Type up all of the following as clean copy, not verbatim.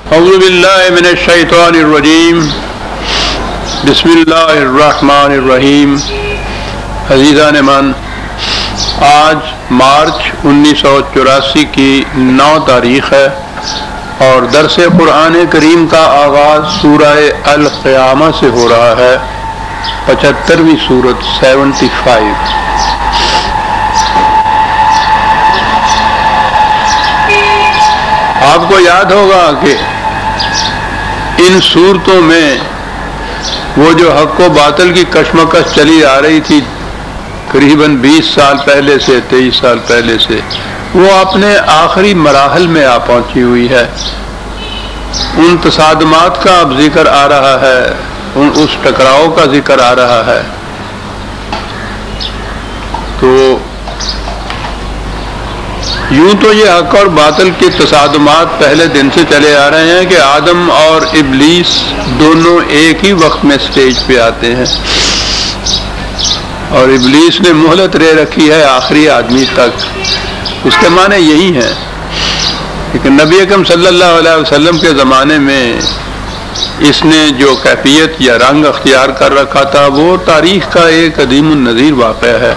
اعوذ باللہ من الشیطان الرجیم بسم اللہ الرحمن الرحیم۔ عزیزان من، آج مارچ 1984 کی 9 تاریخ ہے اور درس قرآن کریم کا آغاز سورہ القیامہ سے ہو رہا ہے، 75ویں سورت 75۔ آپ کو یاد ہوگا کہ ان صورتوں میں وہ جو حق و باطل کی کشمکش چلی آ رہی تھی قریباً 20 سال پہلے سے 23 سال پہلے سے، وہ اپنے آخری مراحل میں آ پہنچی ہوئی ہے۔ ان تصادمات کا اب ذکر آ رہا ہے، اس ٹکراؤ کا ذکر آ رہا ہے۔ تو یوں تو یہ حق اور باطل کے تصادمات پہلے دن سے چلے آ رہے ہیں کہ آدم اور ابلیس دونوں ایک ہی وقت میں سٹیج پہ آتے ہیں، اور ابلیس نے مہلت لے رکھی ہے آخری آدمی تک۔ اس کے معنی یہی ہیں، لیکن نبی اکرم صلی اللہ علیہ وسلم کے زمانے میں اس نے جو کیفیت یا رنگ اختیار کر رکھا تھا وہ تاریخ کا ایک قدیم النظیر واقعہ ہے۔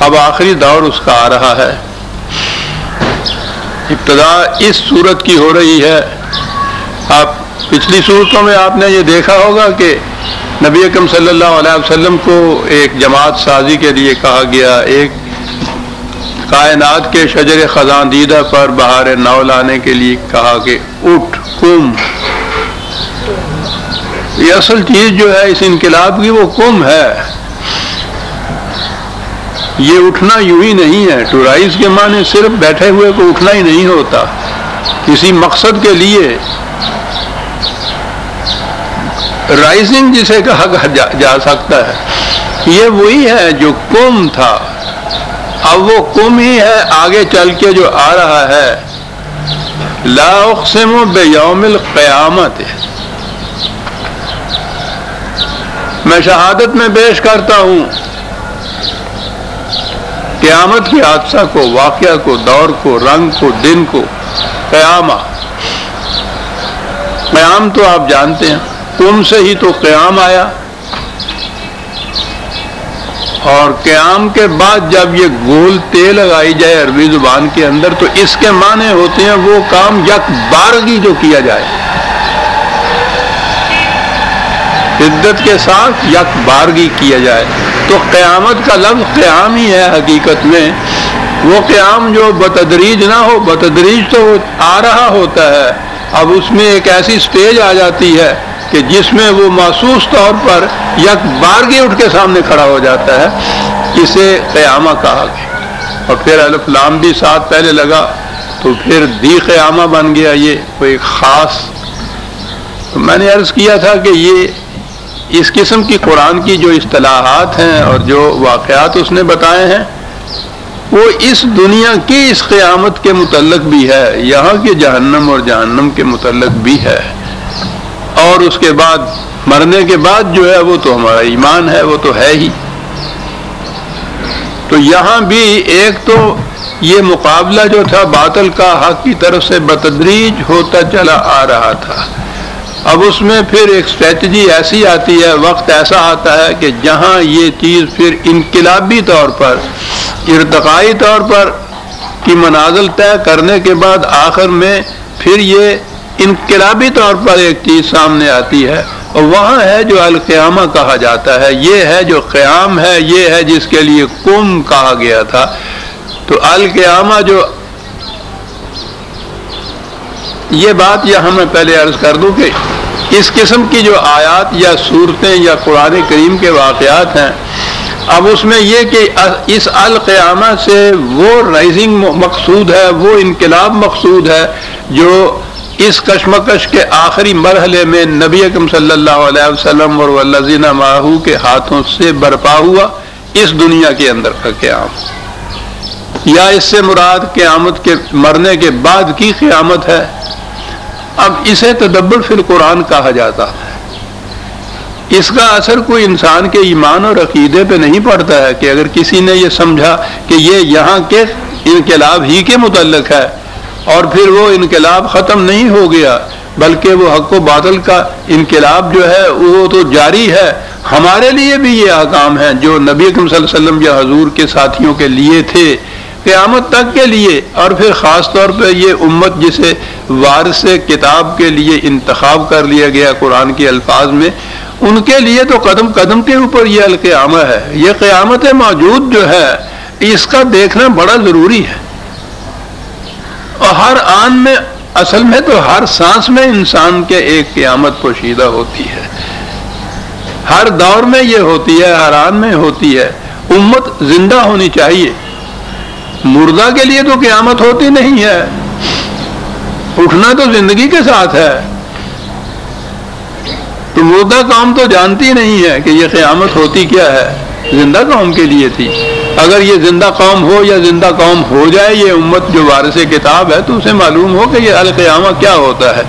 اب آخری دور اس کا آ رہا ہے۔ ابتدا اس صورت کی ہو رہی ہے۔ آپ پچھلی صورتوں میں آپ نے یہ دیکھا ہوگا کہ نبی اکرم صلی اللہ علیہ وسلم کو ایک جماعت سازی کے لیے کہا گیا، ایک کائنات کے شجر خزاں دیدہ پر بہار نو لانے کے لیے کہا کہ اٹھ قم۔ یہ اصل چیز جو ہے اس انقلاب کی وہ قم ہے۔ یہ اٹھنا یوں ہی نہیں ہے، ٹو رائز کے معنی صرف بیٹھے ہوئے کو اٹھنا ہی نہیں ہوتا، کسی مقصد کے لیے رائزنگ جسے کہا جا سکتا ہے، یہ وہی ہے جو قم تھا۔ اب وہ قم ہی ہے آگے چل کے جو آ رہا ہے۔ لا اقسم بیوم القیامت، میں شہادت میں پیش کرتا ہوں قیامت کے حادثہ کو، واقعہ کو، دور کو، رنگ کو، دن کو۔ قیامہ، قیام تو آپ جانتے ہیں، قم سے ہی تو قیام آیا، اور قیام کے بعد جب یہ گول تے لگائی جائے عربی زبان کے اندر تو اس کے معنی ہوتے ہیں وہ کام یک بارگی جو کیا جائے، شدت کے ساتھ یک بارگی کیا جائے۔ تو قیامت کا لفظ قیام ہی ہے حقیقت میں، وہ قیام جو بتدریج نہ ہو، بتدریج تو آ رہا ہوتا ہے، اب اس میں ایک ایسی سٹیج آ جاتی ہے کہ جس میں وہ محسوس طور پر یک بارگی اٹھ کے سامنے کھڑا ہو جاتا ہے، اسے قیامہ کہا گیا۔ اور پھر الف لام بھی ساتھ پہلے لگا تو پھر دی قیامہ بن گیا، یہ کوئی خاص۔ تو میں نے عرض کیا تھا کہ یہ اس قسم کی قرآن کی جو اصطلاحات ہیں اور جو واقعات اس نے بتائے ہیں وہ اس دنیا کی اس قیامت کے متعلق بھی ہے، یہاں کے جہنم اور جہنم کے متعلق بھی ہے، اور اس کے بعد مرنے کے بعد جو ہے وہ تو ہمارا ایمان ہے، وہ تو ہے ہی۔ تو یہاں بھی ایک تو یہ مقابلہ جو تھا باطل کا حق کی طرف سے بتدریج ہوتا چلا آ رہا تھا، اب اس میں پھر ایک اسٹریٹجی ایسی آتی ہے، وقت ایسا آتا ہے کہ جہاں یہ چیز پھر انقلابی طور پر، ارتقائی طور پر کی منازل طے کرنے کے بعد آخر میں پھر یہ انقلابی طور پر ایک چیز سامنے آتی ہے، اور وہاں ہے جو القیامہ کہا جاتا ہے، یہ ہے جو قیام ہے، یہ ہے جس کے لیے قم کہا گیا تھا۔ تو القیامہ جو، یہ بات یہاں میں پہلے عرض کر دوں کہ اس قسم کی جو آیات یا صورتیں یا قرآن کریم کے واقعات ہیں، اب اس میں یہ کہ اس القیامہ سے وہ رائزنگ مقصود ہے، وہ انقلاب مقصود ہے جو اس کشمکش کے آخری مرحلے میں نبی اکرم صلی اللہ علیہ وسلم اور والذین معہ کے ہاتھوں سے برپا ہوا، اس دنیا کے اندر کا قیام، یا اس سے مراد قیامت کے مرنے کے بعد کی قیامت ہے۔ اب اسے تدبر فی القرآن کہا جاتا ہے۔ اس کا اثر کوئی انسان کے ایمان اور عقیدے پہ نہیں پڑتا ہے کہ اگر کسی نے یہ سمجھا کہ یہ یہاں کے انقلاب ہی کے متعلق ہے اور پھر وہ انقلاب ختم نہیں ہو گیا، بلکہ وہ حق و باطل کا انقلاب جو ہے وہ تو جاری ہے. ہمارے لیے بھی یہ احکام ہیں جو نبی اکرم صلی اللہ علیہ وسلم یا حضور کے ساتھیوں کے لیے تھے قیامت تک کے لیے. اور پھر خاص طور پہ یہ امت جسے وارث کتاب کے لیے انتخاب کر لیا گیا قرآن کے الفاظ میں، ان کے لیے تو قدم قدم کے اوپر یہ القیامہ ہے. یہ قیامت موجود جو ہے اس کا دیکھنا بڑا ضروری ہے. اور ہر آن میں، اصل میں تو ہر سانس میں انسان کے ایک قیامت پوشیدہ ہوتی ہے. ہر دور میں یہ ہوتی ہے، ہر آن میں ہوتی ہے. امت زندہ ہونی چاہیے. مردہ کے لیے تو قیامت ہوتی نہیں ہے. اٹھنا تو زندگی کے ساتھ ہے. تو مردہ قوم تو جانتی نہیں ہے کہ یہ قیامت ہوتی کیا ہے. زندہ قوم کے لیے تھی. اگر یہ زندہ قوم ہو یا زندہ قوم ہو جائے یہ امت جو وارث کتاب ہے تو اسے معلوم ہو کہ یہ القیامہ کیا ہوتا ہے.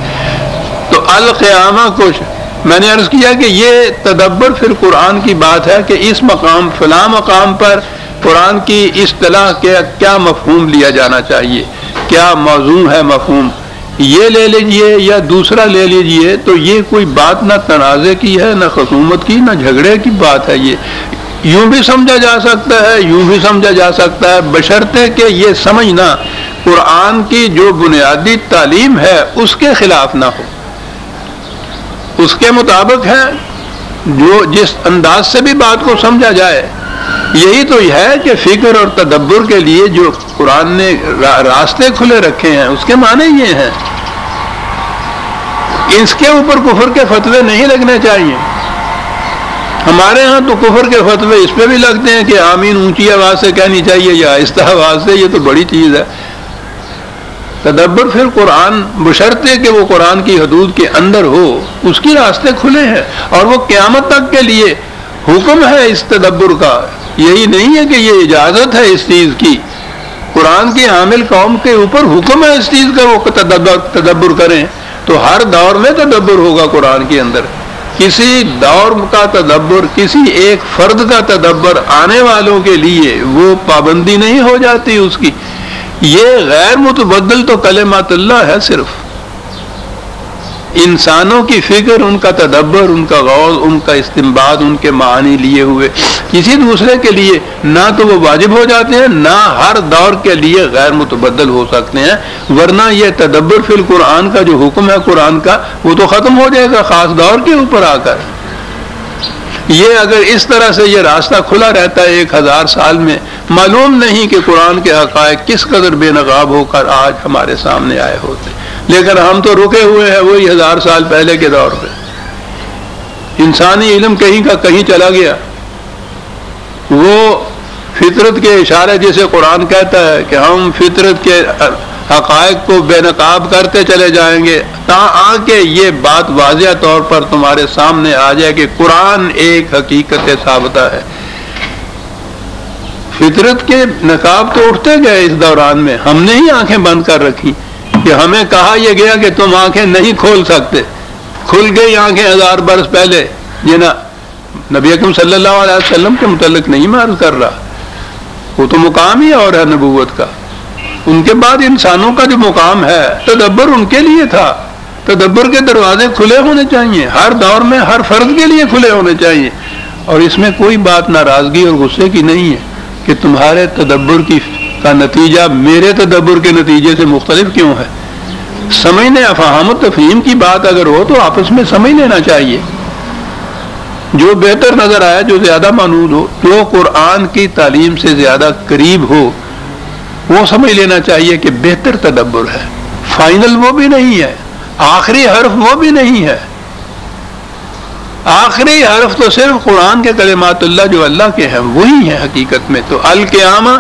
تو القیامہ کچھ میں نے عرض کیا کہ یہ تدبر پھر قرآن کی بات ہے کہ اس مقام فلاں مقام پر قرآن کی اصطلاح کے کیا مفہوم لیا جانا چاہیے، کیا موضوع ہے مفہوم، یہ لے لیجئے یا دوسرا لے لیجئے. تو یہ کوئی بات نہ تنازع کی ہے، نہ خصومت کی، نہ جھگڑے کی بات ہے. یہ یوں بھی سمجھا جا سکتا ہے، یوں بھی سمجھا جا سکتا ہے، بشرطے کہ یہ سمجھنا قرآن کی جو بنیادی تعلیم ہے اس کے خلاف نہ ہو، اس کے مطابق ہے. جو جس انداز سے بھی بات کو سمجھا جائے، یہی تو ہے کہ فکر اور تدبر کے لیے جو قرآن نے راستے کھلے رکھے ہیں اس کے معنی یہ ہیں. اس کے اوپر کفر کے فتوے نہیں لگنے چاہیے. ہمارے ہاں تو کفر کے فتوے اس پہ بھی لگتے ہیں کہ آمین اونچی آواز سے کہنی چاہیے یا آہستہ آواز سے. یہ تو بڑی چیز ہے. تدبر پھر قرآن بشرطے کہ وہ قرآن کی حدود کے اندر ہو، اس کی راستے کھلے ہیں اور وہ قیامت تک کے لیے حکم ہے اس تدبر کا. یہی نہیں ہے کہ یہ اجازت ہے اس چیز کی. قرآن کی حامل قوم کے اوپر حکم ہے اس چیز کا وہ تدبر کریں. تو ہر دور میں تدبر ہوگا قرآن کے اندر. کسی دور کا تدبر، کسی ایک فرد کا تدبر آنے والوں کے لیے وہ پابندی نہیں ہو جاتی اس کی. یہ غیر متبدل تو کلمات اللہ ہے. صرف انسانوں کی فکر، ان کا تدبر، ان کا غور، ان کا استنباط، ان کے معانی لیے ہوئے کسی دوسرے کے لیے نہ تو وہ واجب ہو جاتے ہیں، نہ ہر دور کے لیے غیر متبدل ہو سکتے ہیں. ورنہ یہ تدبر فی القرآن کا جو حکم ہے قرآن کا وہ تو ختم ہو جائے گا خاص دور کے اوپر آ کر. یہ اگر اس طرح سے یہ راستہ کھلا رہتا ہے 1000 سال میں، معلوم نہیں کہ قرآن کے حقائق کس قدر بے نقاب ہو کر آج ہمارے سامنے آئے ہوتے. لیکن ہم تو رکے ہوئے ہیں وہی 1000 سال پہلے کے دور پہ. انسانی علم کہیں کا کہیں چلا گیا. وہ فطرت کے اشارے جسے قرآن کہتا ہے کہ ہم فطرت کے حقائق کو بے نقاب کرتے چلے جائیں گے تاں کے یہ بات واضح طور پر تمہارے سامنے آ جائے کہ قرآن ایک حقیقت ثابتہ ہے. فطرت کے نقاب تو اٹھتے گئے اس دوران میں. ہم نے ہی آنکھیں بند کر رکھی کہ ہمیں کہا یہ گیا کہ تم آنکھیں نہیں کھول سکتے. کھل گئی آنکھیں 1000 برس پہلے. یہ نہ نبی اکرم صلی اللہ علیہ وسلم کے متعلق نہیں میں عرض کر رہا، وہ تو مقام ہی اور ہے نبوت کا. ان کے بعد انسانوں کا جو مقام ہے تدبر ان کے لیے تھا. تدبر کے دروازے کھلے ہونے چاہیے ہر دور میں، ہر فرد کے لیے کھلے ہونے چاہیے. اور اس میں کوئی بات ناراضگی اور غصے کی نہیں ہے کہ تمہارے تدبر کا نتیجہ میرے تدبر کے نتیجے سے مختلف کیوں ہے. سمجھنے افہام و تفہیم کی بات اگر ہو تو آپس میں سمجھ لینا چاہیے. جو بہتر نظر آئے، جو زیادہ مانود ہو، جو قرآن کی تعلیم سے زیادہ قریب ہو، وہ سمجھ لینا چاہیے کہ بہتر تدبر ہے. فائنل وہ بھی نہیں ہے، آخری حرف وہ بھی نہیں ہے. آخری حرف تو صرف قرآن کے کلمات اللہ جو اللہ کے ہیں وہی ہیں حقیقت میں. تو القیامہ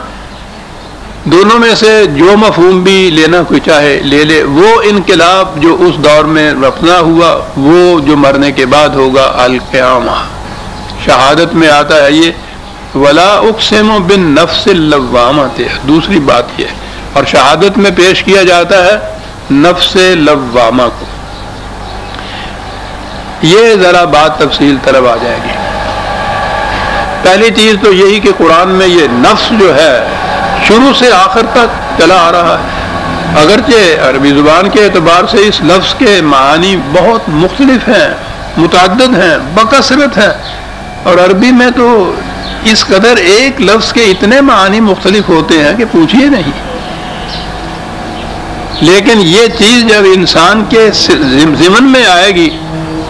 دونوں میں سے جو مفہوم بھی لینا کوئی چاہے لے لے. وہ انقلاب جو اس دور میں رفنا ہوا وہ جو مرنے کے بعد ہوگا القیامہ. شہادت میں آتا ہے یہ ولا اقسم بالنفس اللوامۃ، دوسری بات یہ. اور شہادت میں پیش کیا جاتا ہے نفس لوامہ کو. یہ ذرا بات تفصیل طلب آ جائے گی. پہلی چیز تو یہی کہ قرآن میں یہ نفس جو ہے شروع سے آخر تک چلا آ رہا ہے. اگرچہ عربی زبان کے اعتبار سے اس لفظ کے معانی بہت مختلف ہیں، متعدد ہیں، بکثرت ہیں، اور عربی میں تو اس قدر ایک لفظ کے اتنے معانی مختلف ہوتے ہیں کہ پوچھیے نہیں۔ لیکن یہ چیز جب انسان کے ضمن میں آئے گی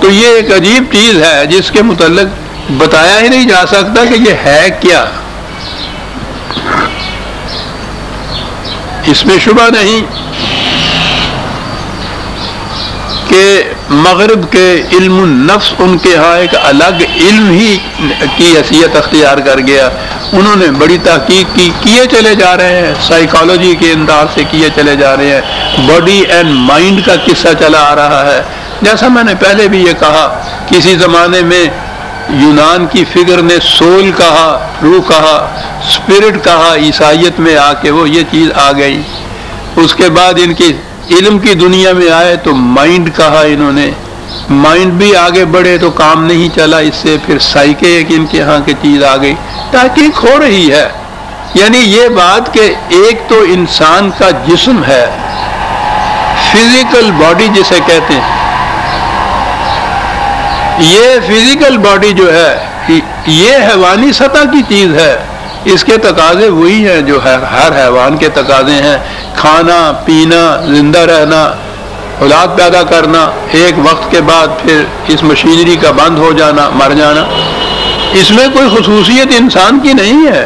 تو یہ ایک عجیب چیز ہے جس کے متعلق بتایا ہی نہیں جا سکتا کہ یہ ہے کیا۔ اس میں شبہ نہیں کہ مغرب کے علم النفس ان کے ہاں ایک الگ علم ہی کی حیثیت اختیار کر گیا۔ انہوں نے بڑی تحقیق کیے چلے جا رہے ہیں، سائیکالوجی کے انداز سے کیے چلے جا رہے ہیں، باڈی اینڈ مائنڈ کا قصہ چلا آ رہا ہے۔ جیسا میں نے پہلے بھی یہ کہا، کسی زمانے میں یونان کی فکر نے سول کہا، روح کہا، اسپرٹ کہا، عیسائیت میں آ کے وہ یہ چیز آ گئی۔ اس کے بعد ان کی علم کی دنیا میں آئے تو مائنڈ کہا انہوں نے، مائنڈ بھی آگے بڑھے تو کام نہیں چلا، اس سے پھر سائیکے ایک ان کے ہاں کی چیز آ گئی۔ تحقیق ہو رہی ہے، یعنی یہ بات کہ ایک تو انسان کا جسم ہے، فزیکل باڈی جسے کہتے ہیں، یہ فزیکل باڈی جو ہے یہ حیوانی سطح کی چیز ہے، اس کے تقاضے وہی ہیں جو ہر حیوان کے تقاضے ہیں، کھانا پینا، زندہ رہنا، اولاد پیدا کرنا، ایک وقت کے بعد پھر اس مشینری کا بند ہو جانا، مر جانا۔ اس میں کوئی خصوصیت انسان کی نہیں ہے،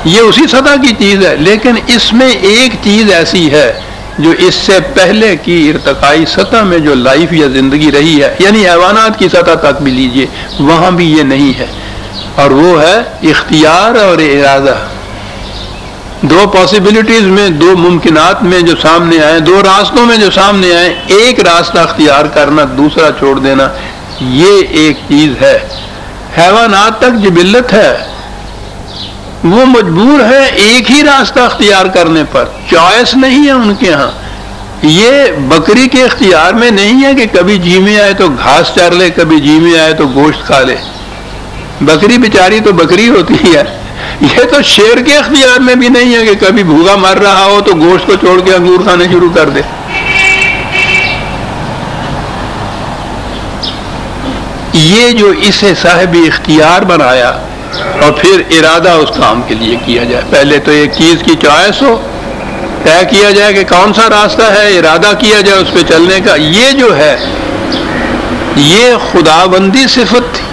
یہ اسی سطح کی چیز ہے۔ لیکن اس میں ایک چیز ایسی ہے جو اس سے پہلے کی ارتقائی سطح میں جو لائف یا زندگی رہی ہے، یعنی حیوانات کی سطح تک بھی لیجئے، وہاں بھی یہ نہیں ہے، اور وہ ہے اختیار اور ارادہ۔ دو پاسبلٹیز میں، دو ممکنات میں جو سامنے آئے، دو راستوں میں جو سامنے آئے، ایک راستہ اختیار کرنا، دوسرا چھوڑ دینا، یہ ایک چیز ہے۔ حیوانات تک جبلت ہے، وہ مجبور ہے ایک ہی راستہ اختیار کرنے پر، چوائس نہیں ہے ان کے ہاں۔ یہ بکری کے اختیار میں نہیں ہے کہ کبھی جی میں آئے تو گھاس چر لے، کبھی جی میں آئے تو گوشت کھا لے۔ بکری بیچاری تو بکری ہوتی ہے۔ یہ تو شیر کے اختیار میں بھی نہیں ہے کہ کبھی بھوکا مر رہا ہو تو گوشت کو چھوڑ کے انگور کھانے شروع کر دے۔ یہ جو اسے صاحب اختیار بنایا اور پھر ارادہ اس کام کے لیے کیا جائے، پہلے تو ایک چیز کی چوائس ہو، طے کیا جائے کہ کون سا راستہ ہے، ارادہ کیا جائے اس پہ چلنے کا، یہ جو ہے یہ خداوندی صفت تھی۔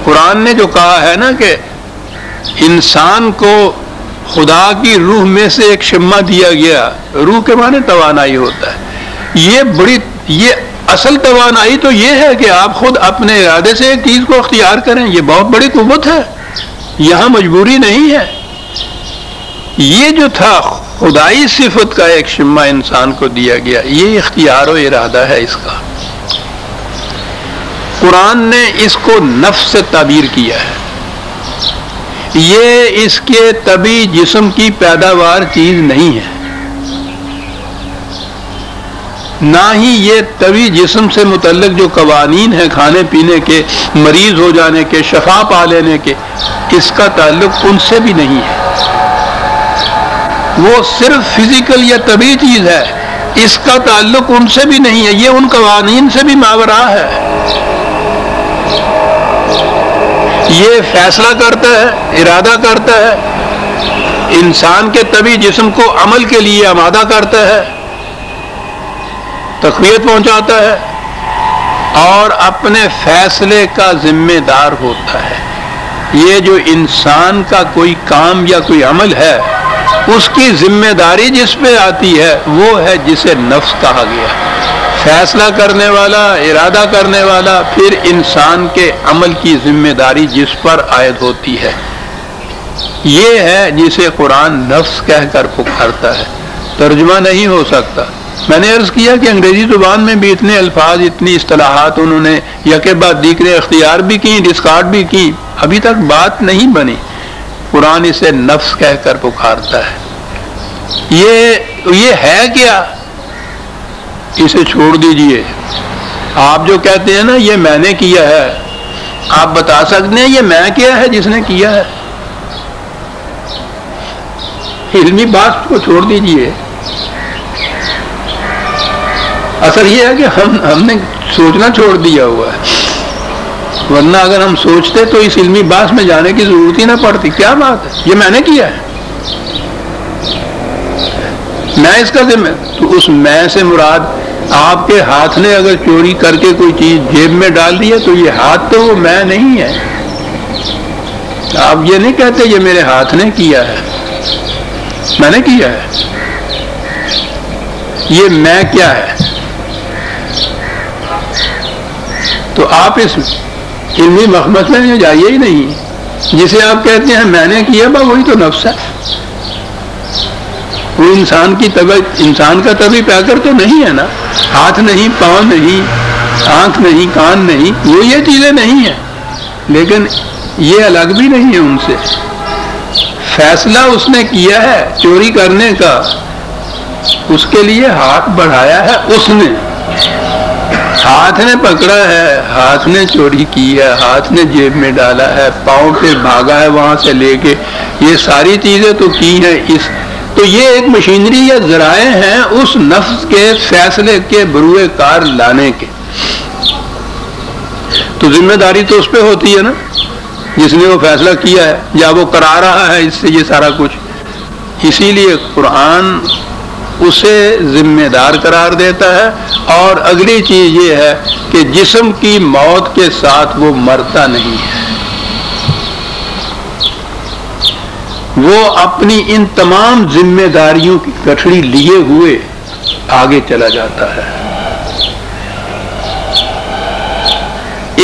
قرآن نے جو کہا ہے نا کہ انسان کو خدا کی روح میں سے ایک شمع دیا گیا، روح کے معنی توانائی ہوتا ہے، یہ اصل توانائی تو یہ ہے کہ آپ خود اپنے ارادے سے ایک چیز کو اختیار کریں، یہ بہت بڑی قوت ہے، یہاں مجبوری نہیں ہے۔ یہ جو تھا خدائی صفت کا ایک شمع انسان کو دیا گیا، یہ اختیار و ارادہ ہے اس کا۔ قرآن نے اس کو نفس سے تعبیر کیا ہے، یہ اس کے طبی جسم کی پیداوار چیز نہیں ہے، نہ ہی یہ طبی جسم سے متعلق جو قوانین ہیں کھانے پینے کے، مریض ہو جانے کے، شفا پا لینے کے، اس کا تعلق ان سے بھی نہیں ہے۔ وہ صرف فزیکل یا طبی چیز ہے، اس کا تعلق ان سے بھی نہیں ہے، یہ ان قوانین سے بھی ماورا ہے۔ یہ فیصلہ کرتا ہے، ارادہ کرتا ہے، انسان کے طبی جسم کو عمل کے لیے آمادہ کرتا ہے، تقویت پہنچاتا ہے، اور اپنے فیصلے کا ذمہ دار ہوتا ہے۔ یہ جو انسان کا کوئی کام یا کوئی عمل ہے، اس کی ذمہ داری جس پہ آتی ہے وہ ہے جسے نفس کہا گیا، فیصلہ کرنے والا، ارادہ کرنے والا، پھر انسان کے عمل کی ذمہ داری جس پر عائد ہوتی ہے، یہ ہے جسے قرآن نفس کہہ کر پکارتا ہے، ترجمہ نہیں ہو سکتا۔ میں نے عرض کیا کہ انگریزی زبان میں بھی اتنے الفاظ، اتنی اصطلاحات انہوں نے یکے بعد دیگرے اختیار بھی کی، ڈسکارڈ بھی کی، ابھی تک بات نہیں بنی۔ قرآن اسے نفس کہہ کر پکارتا ہے۔ یہ ہے کیا؟ اسے چھوڑ دیجئے۔ آپ جو کہتے ہیں نا یہ میں نے کیا ہے، آپ بتا سکتے ہیں یہ میں کیا ہے جس نے کیا ہے؟ علمی بات کو چھوڑ دیجئے، اثر یہ ہے کہ ہم نے سوچنا چھوڑ دیا ہوا ہے، ورنہ اگر ہم سوچتے تو اس علمی بحث میں جانے کی ضرورت ہی نہ پڑتی. کیا بات ہے، یہ میں نے کیا ہے، میں اس کا ذمہ. تو اس میں سے مراد آپ کے ہاتھ نے اگر چوری کر کے کوئی چیز جیب میں ڈال دی ہے تو یہ ہاتھ تو وہ میں نہیں ہے. آپ یہ نہیں کہتے یہ میرے ہاتھ نے کیا ہے، میں نے کیا ہے. یہ میں کیا ہے؟ تو آپ اس علمی مسئلے میں جائیے ہی نہیں. جسے آپ کہتے ہیں میں نے کیا، وہی تو نفس ہے. وہ انسان کی طبیعت، انسان کا طبی پیکر تو نہیں ہے نا. ہاتھ نہیں، پاؤں نہیں، آنکھ نہیں، کان نہیں، وہ یہ چیزیں نہیں ہیں. لیکن یہ الگ بھی نہیں ہے ان سے. فیصلہ اس نے کیا ہے چوری کرنے کا، اس کے لیے ہاتھ بڑھایا ہے اس نے. ہاتھ نے پکڑا ہے، ہاتھ نے چوری کی ہے، ہاتھ نے جیب میں ڈالا ہے، پاؤں پہ بھاگا ہے وہاں سے لے کے. یہ ساری چیزیں تو کی ہیں اس. تو یہ ایک مشینری یا ذرائع ہیں اس نفس کے فیصلے کے بروئے کار لانے کے. تو ذمہ داری تو اس پہ ہوتی ہے نا جس نے وہ فیصلہ کیا ہے، یا وہ کرا رہا ہے اس سے یہ سارا کچھ. اسی لیے قرآن اسے ذمہ دار قرار دیتا ہے. اور اگلی چیز یہ ہے کہ جسم کی موت کے ساتھ وہ مرتا نہیں ہے، وہ اپنی ان تمام ذمہ داریوں کی گٹھڑی لیے ہوئے آگے چلا جاتا ہے.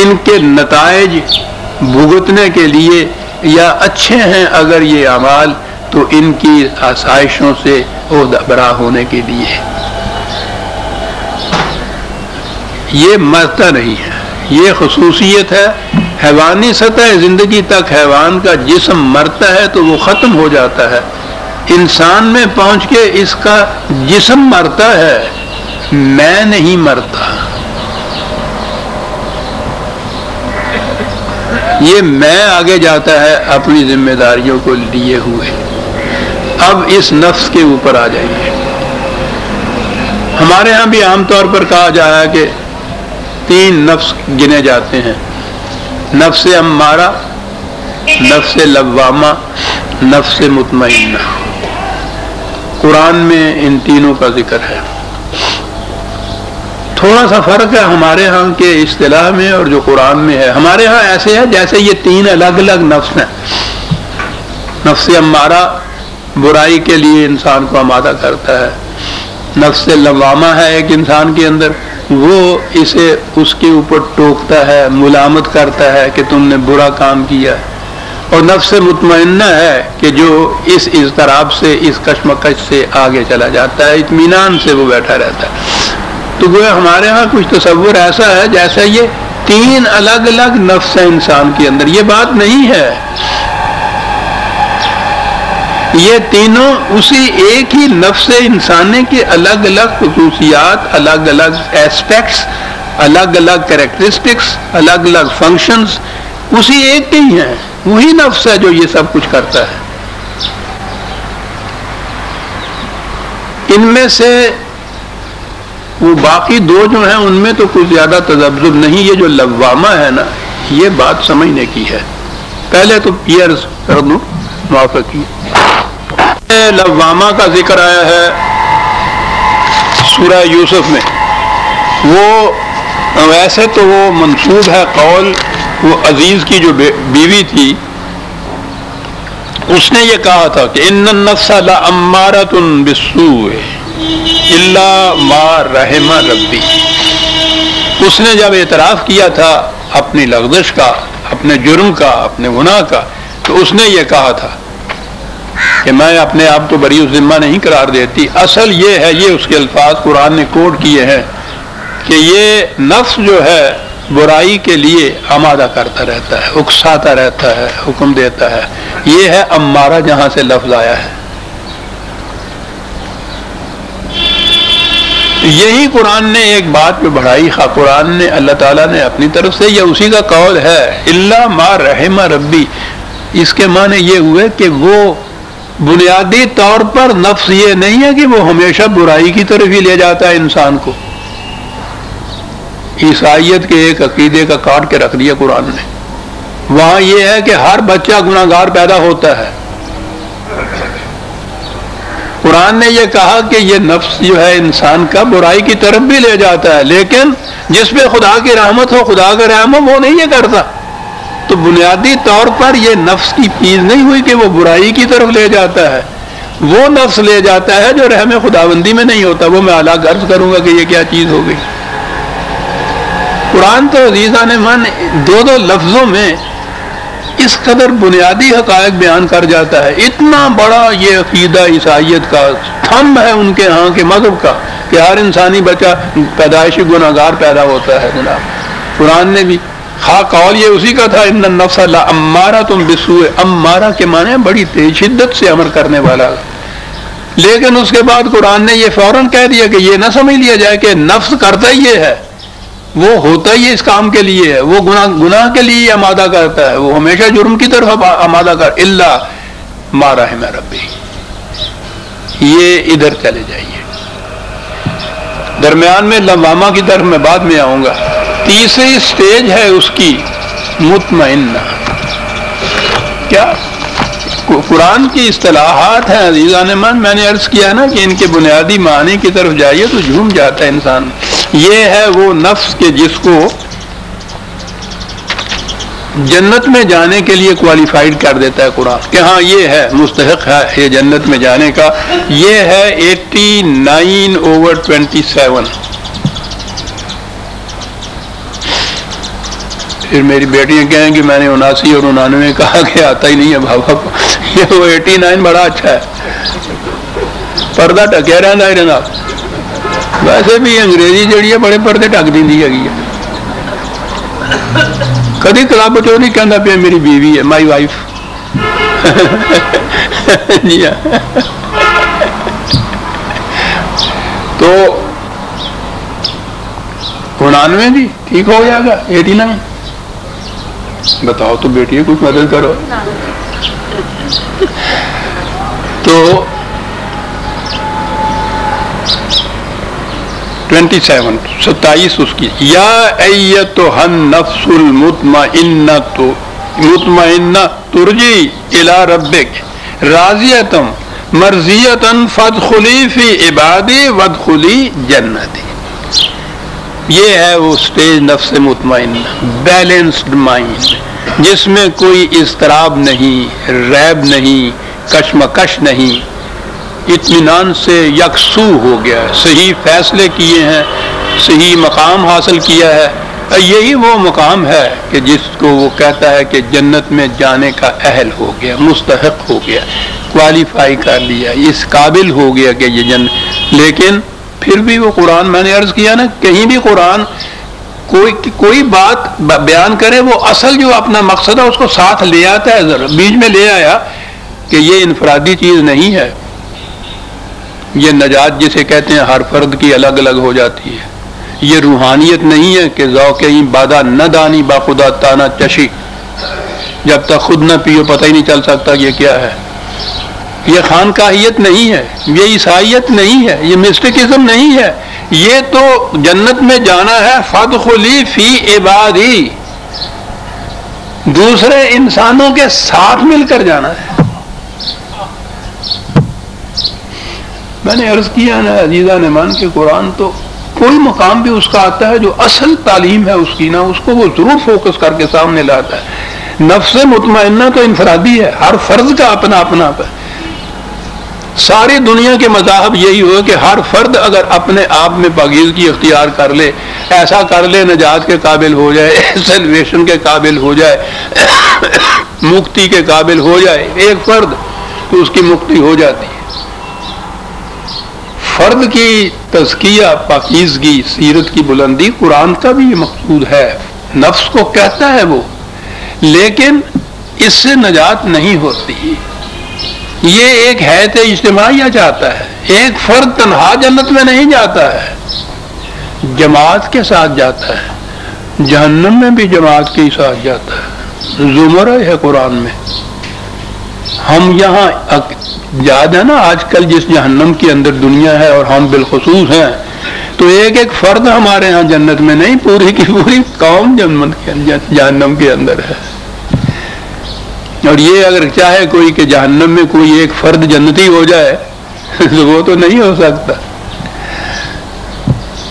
ان کے نتائج بھگتنے کے لیے یا اچھے ہیں اگر یہ اعمال تو ان کی آسائشوں سے عہدہ برا ہونے کے لیے. یہ مرتا نہیں ہے، یہ خصوصیت ہے. حیوانی سطح زندگی تک حیوان کا جسم مرتا ہے تو وہ ختم ہو جاتا ہے. انسان میں پہنچ کے اس کا جسم مرتا ہے، میں نہیں مرتا. یہ میں آگے جاتا ہے اپنی ذمہ داریوں کو لیے ہوئے. اب اس نفس کے اوپر آ جائیے. ہمارے ہاں بھی عام طور پر کہا جایا کہ 3 نفس گنے جاتے ہیں: نفس امارہ، نفس لوامہ، نفس مطمئنہ. قرآن میں ان تینوں کا ذکر ہے. تھوڑا سا فرق ہے ہمارے ہاں کے اصطلاح میں اور جو قرآن میں ہے. ہمارے ہاں ایسے ہے جیسے یہ 3 الگ الگ نفس ہیں. نفس امارہ برائی کے لیے انسان کو آمادہ کرتا ہے. نفس لوامہ ہے ایک انسان کے اندر، وہ اسے اس کے اوپر ٹوکتا ہے، ملامت کرتا ہے کہ تم نے برا کام کیا. اور نفس مطمئنہ ہے کہ جو اس اضطراب سے، اس کشمکش سے آگے چلا جاتا ہے، اطمینان سے وہ بیٹھا رہتا ہے. تو گویا ہمارے ہاں کچھ تصور ایسا ہے جیسا یہ 3 الگ الگ نفس ہیں انسان کے اندر. یہ بات نہیں ہے. یہ تینوں اسی ایک ہی نفس انسانی کے الگ الگ خصوصیات، الگ الگ ایسپیکٹس، الگ الگ کریکٹرسٹکس، الگ الگ فنکشنز اسی ایک کے ہی ہیں. وہی نفس ہے جو یہ سب کچھ کرتا ہے. ان میں سے وہ باقی 2 جو ہیں ان میں تو کچھ زیادہ تذبذب نہیں. یہ جو لوامہ ہے نا، یہ بات سمجھنے کی ہے. پہلے تو یہ عرض کر دوں، معافی کی. لوامہ کا ذکر آیا ہے سورہ یوسف میں. وہ ویسے تو وہ منسوب ہے قول وہ عزیز کی جو بیوی تھی، اس نے یہ کہا تھا کہ ان النفس لامارۃ بالسوء الا ما رحم ربی. اس نے جب اعتراف کیا تھا اپنی لغزش کا، اپنے جرم کا، اپنے گناہ کا، تو اس نے یہ کہا تھا کہ میں اپنے آپ کو بری ذمہ نہیں قرار دیتی. اصل یہ ہے، یہ اس کے الفاظ قرآن نے کوٹ کیے ہیں کہ یہ نفس جو ہے برائی کے لیے آمادہ کرتا رہتا ہے، اکساتا رہتا ہے، حکم دیتا ہے. یہ ہے امارہ جہاں سے لفظ آیا ہے. یہی قرآن نے ایک بات پہ بڑھائی. قرآن نے، اللہ تعالیٰ نے اپنی طرف سے، یہ اسی کا قول ہے الا ما رحم ربی. اس کے معنی یہ ہوئے کہ وہ بنیادی طور پر نفس یہ نہیں ہے کہ وہ ہمیشہ برائی کی طرف ہی لے جاتا ہے انسان کو. عیسائیت کے ایک عقیدے کا کاٹ کے رکھ دیا قرآن نے. وہاں یہ ہے کہ ہر بچہ گناہگار پیدا ہوتا ہے. قرآن نے یہ کہا کہ یہ نفس جو ہے انسان کا برائی کی طرف بھی لے جاتا ہے، لیکن جس پہ خدا کی رحمت ہو، خدا کا رحم ہو، وہ نہیں یہ کرتا. تو بنیادی طور پر یہ نفس کی چیز نہیں ہوئی کہ وہ برائی کی طرف لے جاتا ہے. وہ نفس لے جاتا ہے جو رحم خداوندی میں نہیں ہوتا. وہ میں الگ عرض کروں گا کہ یہ کیا چیز ہو گئی. قرآن تو عزیزان من دو لفظوں میں اس قدر بنیادی حقائق بیان کر جاتا ہے. اتنا بڑا یہ عقیدہ عیسائیت کا تھم ہے ان کے ہاں کے مذہب کا کہ ہر انسانی بچہ پیدائشی گناہگار پیدا ہوتا ہے. جناب قرآن نے بھی قول یہ اسی کا تھا، ان النفس لامارۃ بالسوء. امارہ کے معنی بڑی تیز شدت سے امر کرنے والا. لیکن اس کے بعد قرآن نے یہ فوراً کہہ دیا کہ یہ نہ سمجھ لیا جائے کہ نفس کرتا ہی یہ ہے، وہ ہوتا ہی اس کام کے لیے ہے، وہ گناہ کے لیے آمادہ کرتا ہے، وہ ہمیشہ جرم کی طرف آمادہ کر الا ما رحم ربی. یہ ادھر چلے جائیے. درمیان میں لوامہ کی طرف میں بعد میں آؤں گا. تیسری سٹیج ہے اس کی مطمئنہ. کیا قرآن کی اصطلاحات ہیں عزیزان من، میں نے عرض کیا نا کہ ان کے بنیادی معنی کی طرف جائیے تو جھوم جاتا ہے انسان. یہ ہے وہ نفس کے جس کو جنت میں جانے کے لیے کوالیفائڈ کر دیتا ہے قرآن کہ ہاں یہ ہے مستحق ہے یہ جنت میں جانے کا. یہ ہے 89/27. پھر میری بیٹیاں کہیں کہ میں نے 79 اور 99 کہا کہ آتا ہی نہیں ہے بابا کو. یہ وہ 89 بڑا اچھا ہے، پردہ ٹکیا رہنا ہے جناب. ویسے بھی انگریزی جڑی ہے بڑے پردے ٹک دی ہے. کدی کلب چ نہیں کہنا پیا میری بیوی ہے، مائی وائف. جی ہاں. تو 99 جی ٹھیک ہو جائے گا. 89 بتاؤ تو بیٹی کچھ مدد کرو. تو 27 اس کی. یا ایتھا النفس المطمئنۃ ترجی الی ربک راضیۃ مرضیۃ فادخلی فی عبادی وادخلی جنتی. یہ ہے وہ سٹیج نفس مطمئنہ، بیلنسڈ مائنڈ جس میں کوئی اضطراب نہیں، ریب نہیں، کشمکش نہیں، اطمینان سے یکسو ہو گیا ہے، صحیح فیصلے کیے ہیں، صحیح مقام حاصل کیا ہے. یہی وہ مقام ہے کہ جس کو وہ کہتا ہے کہ جنت میں جانے کا اہل ہو گیا، مستحق ہو گیا، کوالیفائی کر لیا، اس قابل ہو گیا کہ یہ جنت. لیکن پھر بھی وہ قرآن، میں نے عرض کیا نا، کہیں بھی قرآن کوئی بات بیان کرے وہ اصل جو اپنا مقصد ہے اس کو ساتھ لے آتا ہے. ذرا بیچ میں لے آیا کہ یہ انفرادی چیز نہیں ہے، یہ نجات جسے کہتے ہیں ہر فرد کی الگ الگ ہو جاتی ہے. یہ روحانیت نہیں ہے کہ ذوق ہی بادا نہ دانی با خدا تانا چشی، جب تک خود نہ پیو پتہ ہی نہیں چل سکتا یہ کیا ہے. یہ خانقاہیت نہیں ہے، یہ عیسائیت نہیں ہے، یہ مسٹکزم نہیں ہے. یہ تو جنت میں جانا ہے فادخلی فی عبادی، دوسرے انسانوں کے ساتھ مل کر جانا ہے. میں نے عرض کیا نا عزیزان ایمان کہ قرآن تو کوئی مقام بھی اس کا آتا ہے جو اصل تعلیم ہے اس کی نا، اس کو وہ ضرور فوکس کر کے سامنے لاتا ہے. نفس مطمئنہ تو انفرادی ہے، ہر فرد کا اپنا اپنا ہے. ساری دنیا کے مذاہب یہی ہو کہ ہر فرد اگر اپنے آپ میں پاکیزگی اختیار کر لے، ایسا کر لے نجات کے قابل ہو جائے، سیلویشن کے قابل ہو جائے، مکتی کے قابل ہو جائے ایک فرد، تو اس کی مکتی ہو جاتی ہے. فرد کی تزکیہ، پاکیزگی، سیرت کی بلندی قرآن کا بھی یہ مقصود ہے. نفس کو کہتا ہے وہ، لیکن اس سے نجات نہیں ہوتی. یہ ایک حیث اجتماعیہ چاہتا ہے. ایک فرد تنہا جنت میں نہیں جاتا ہے، جماعت کے ساتھ جاتا ہے. جہنم میں بھی جماعت کے ساتھ جاتا ہے. زمرہ ہے قرآن میں. ہم یہاں یاد ہے نا آج کل جس جہنم کے اندر دنیا ہے اور ہم بالخصوص ہیں، تو ایک ایک فرد ہمارے ہاں جنت میں نہیں، پوری کی پوری قوم جہنم کے اندر ہے. اور یہ اگر چاہے کوئی کہ جہنم میں کوئی ایک فرد جنتی ہو جائے تو وہ تو نہیں ہو سکتا،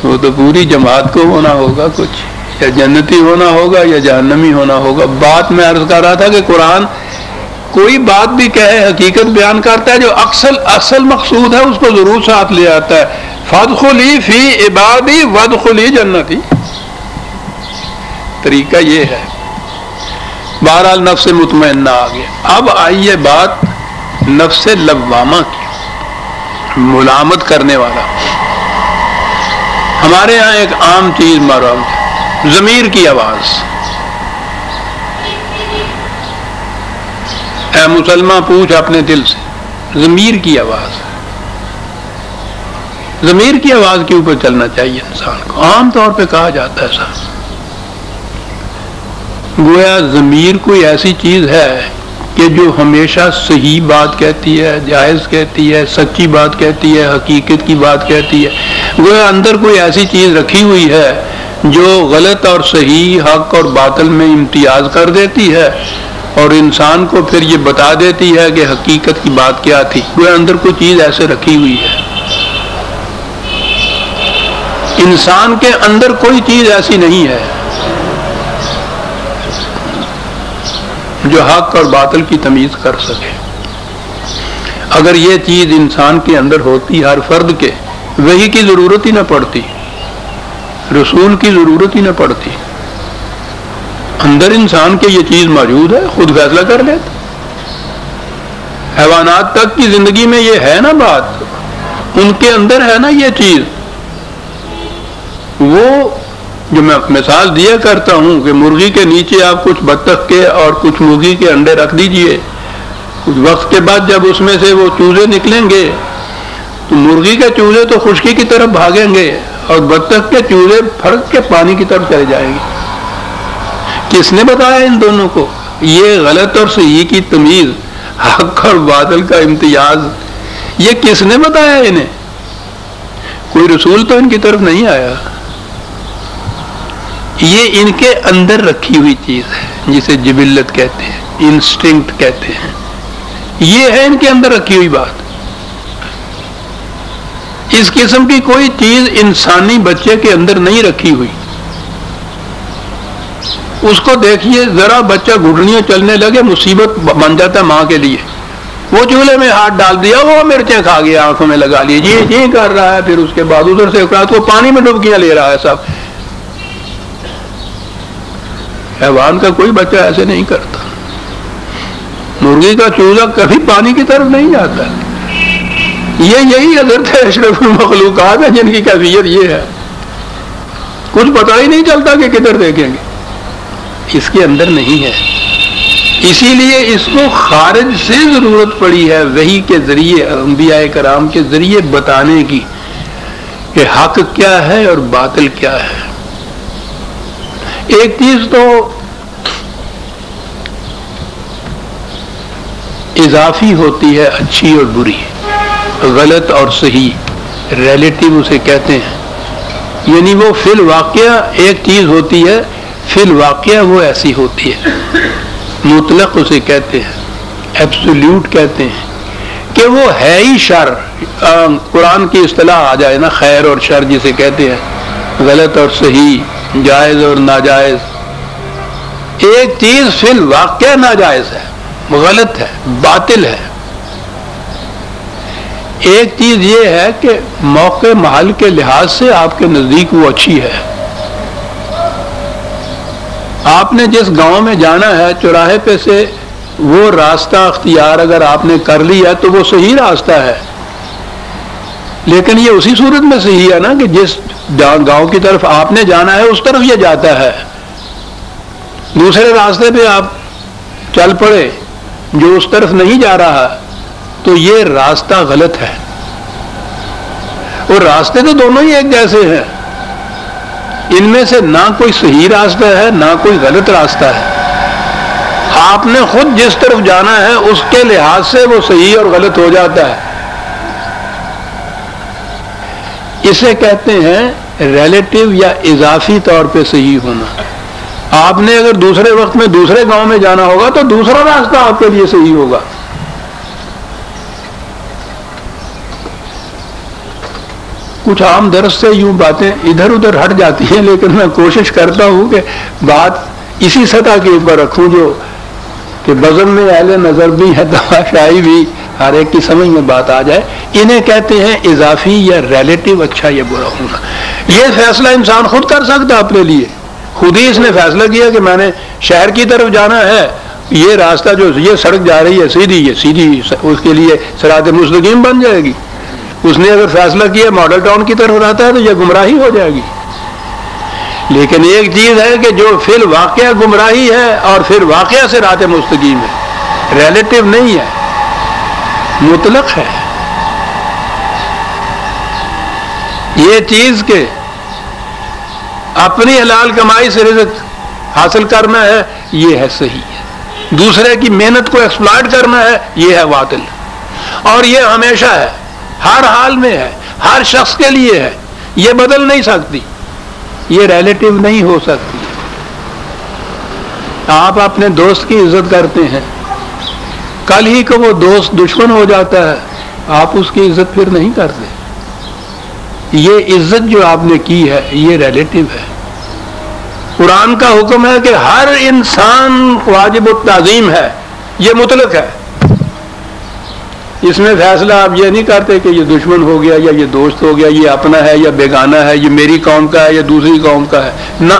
وہ تو پوری جماعت کو ہونا ہوگا، کچھ یا جنتی ہونا ہوگا یا جہنمی ہونا ہوگا. بات میں عرض کر رہا تھا کہ قرآن کوئی بات بھی کہے حقیقت بیان کرتا ہے، جو اصل مقصود ہے اس کو ضرور ساتھ لے آتا ہے. فادخلی فی عبادی وادخلی جنتی، طریقہ یہ ہے. بہرحال نفس مطمئنہ آ گیا. اب آئیے بات نفس لوامہ کی، ملامت کرنے والا. ہمارے ہاں ایک عام چیز معروف ہے، ضمیر کی آواز. اے مسلمہ پوچھ اپنے دل سے، ضمیر کی آواز، ضمیر کی آواز کے اوپر چلنا چاہیے انسان کو. عام طور پہ کہا جاتا ہے صاحب گویا ضمیر کوئی ایسی چیز ہے کہ جو ہمیشہ صحیح بات کہتی ہے، جائز کہتی ہے، سچی بات کہتی ہے، حقیقت کی بات کہتی ہے. گویا اندر کوئی ایسی چیز رکھی ہوئی ہے جو غلط اور صحیح، حق اور باطل میں امتیاز کر دیتی ہے اور انسان کو پھر یہ بتا دیتی ہے کہ حقیقت کی بات کیا تھی. گویا اندر کوئی چیز ایسے رکھی ہوئی ہے. انسان کے اندر کوئی چیز ایسی نہیں ہے جو حق اور باطل کی تمیز کر سکے. اگر یہ چیز انسان کے اندر ہوتی، ہر فرد کے، وحی کی ضرورت ہی نہ پڑتی، رسول کی ضرورت ہی نہ پڑتی. اندر انسان کے یہ چیز موجود ہے، خود فیصلہ کر لیتا. حیوانات تک کی زندگی میں یہ ہے نا بات، ان کے اندر ہے نا یہ چیز. وہ جو میں مثال دیا کرتا ہوں کہ مرغی کے نیچے آپ کچھ بطخ کے اور کچھ مرغی کے انڈے رکھ دیجئے، کچھ وقت کے بعد جب اس میں سے وہ چوزے نکلیں گے تو مرغی کے چوزے تو خشکی کی طرف بھاگیں گے اور بطخ کے چوزے پھڑک کے پانی کی طرف چلے جائیں گے. کس نے بتایا ان دونوں کو یہ غلط اور صحیح کی تمیز، حق اور باطل کا امتیاز؟ یہ کس نے بتایا انہیں؟ کوئی رسول تو ان کی طرف نہیں آیا. یہ ان کے اندر رکھی ہوئی چیز ہے جسے جبلت کہتے ہیں، انسٹنکٹ کہتے ہیں. یہ ہے ان کے اندر رکھی ہوئی بات. اس قسم کی کوئی چیز انسانی بچے کے اندر نہیں رکھی ہوئی. اس کو دیکھیے ذرا بچہ گھٹنیاں چلنے لگے مصیبت بن جاتا ہے ماں کے لیے. وہ چولہے میں ہاتھ ڈال دیا، وہ مرچیں کھا گیا، آنکھوں میں لگا لی، جی کر رہا ہے. پھر اس کے بعد ادھر سے رات کو پانی میں ڈبکیاں لے رہا ہے. سب حیوان کا کوئی بچہ ایسے نہیں کرتا. مرغی کا چوزا کبھی پانی کی طرف نہیں جاتا. یہی حضرت اشرف المخلوقات ہے جن کی کیفیت یہ ہے. کچھ پتہ ہی نہیں چلتا کہ کدھر دیکھیں گے. اس کے اندر نہیں ہے. اسی لیے اس کو خارج سے ضرورت پڑی ہے وحی کے ذریعے، انبیاء کرام کے ذریعے بتانے کی کہ حق کیا ہے اور باطل کیا ہے. ایک چیز تو اضافی ہوتی ہے، اچھی اور بری، غلط اور صحیح، ریلیٹیو اسے کہتے ہیں. یعنی وہ فی الواقعہ ایک چیز ہوتی ہے، فی الواقعہ وہ ایسی ہوتی ہے. مطلق اسے کہتے ہیں، ایبسولوٹ کہتے ہیں کہ وہ ہے ہی شر. قرآن کی اصطلاح آ جائے نا، خیر اور شر جسے کہتے ہیں، غلط اور صحیح، جائز اور ناجائز. ایک چیز فی الواقعہ ناجائز ہے، غلط ہے، باطل ہے. ایک چیز یہ ہے کہ موقع محل کے لحاظ سے آپ کے نزدیک وہ اچھی ہے. آپ نے جس گاؤں میں جانا ہے، چوراہے پہ سے وہ راستہ اختیار اگر آپ نے کر لیا تو وہ صحیح راستہ ہے. لیکن یہ اسی صورت میں صحیح ہے نا کہ جس گاؤں کی طرف آپ نے جانا ہے اس طرف یہ جاتا ہے. دوسرے راستے پہ آپ چل پڑے جو اس طرف نہیں جا رہا تو یہ راستہ غلط ہے. اور راستے تو دونوں ہی ایک جیسے ہیں. ان میں سے نہ کوئی صحیح راستہ ہے نہ کوئی غلط راستہ ہے. آپ نے خود جس طرف جانا ہے اس کے لحاظ سے وہ صحیح اور غلط ہو جاتا ہے. اسے کہتے ہیں ریلیٹو یا اضافی طور پہ صحیح ہونا. آپ نے اگر دوسرے وقت میں دوسرے گاؤں میں جانا ہوگا تو دوسرا راستہ آپ کے لیے صحیح ہوگا. کچھ عام درس سے یوں باتیں ادھر ادھر ہٹ جاتی ہیں، لیکن میں کوشش کرتا ہوں کہ بات اسی سطح کے اوپر رکھوں جو کہ بزم میں اہل نظر بھی ہے، تماشائی بھی، ہر ایک کی سمجھ میں بات آ جائے. انہیں کہتے ہیں اضافی یا ریلیٹو اچھا یا برا ہونا. یہ فیصلہ انسان خود کر سکتا اپنے لیے. خود ہی اس نے فیصلہ کیا کہ میں نے شہر کی طرف جانا ہے، یہ راستہ جو یہ سڑک جا رہی ہے سیدھی، یہ سیدھی اس کے لیے صراط مستقیم بن جائے گی. اس نے اگر فیصلہ کیا ماڈل ٹاؤن کی طرف جاتا ہے تو یہ گمراہی ہو جائے گی. لیکن ایک چیز ہے کہ جو فی الواقعہ گمراہی ہے اور پھر واقعہ صراط مستقیم ہے، ریلیٹو نہیں ہے، مطلق ہے. یہ چیز کہ اپنی حلال کمائی سے رزق حاصل کرنا ہے یہ ہے صحیح ہے. دوسرے کی محنت کو ایکسپلائٹ کرنا ہے یہ ہے باطل. اور یہ ہمیشہ ہے، ہر حال میں ہے، ہر شخص کے لیے ہے، یہ بدل نہیں سکتی، یہ ریلیٹو نہیں ہو سکتی. آپ اپنے دوست کی عزت کرتے ہیں، کل ہی کو وہ دوست دشمن ہو جاتا ہے، آپ اس کی عزت پھر نہیں کرتے. یہ عزت جو آپ نے کی ہے یہ ریلیٹو ہے. قرآن کا حکم ہے کہ ہر انسان واجب التعظیم ہے، یہ مطلق ہے. اس میں فیصلہ آپ یہ نہیں کرتے کہ یہ دشمن ہو گیا یا یہ دوست ہو گیا، یہ اپنا ہے یا بیگانہ ہے، یہ میری قوم کا ہے یا دوسری قوم کا ہے. نہ،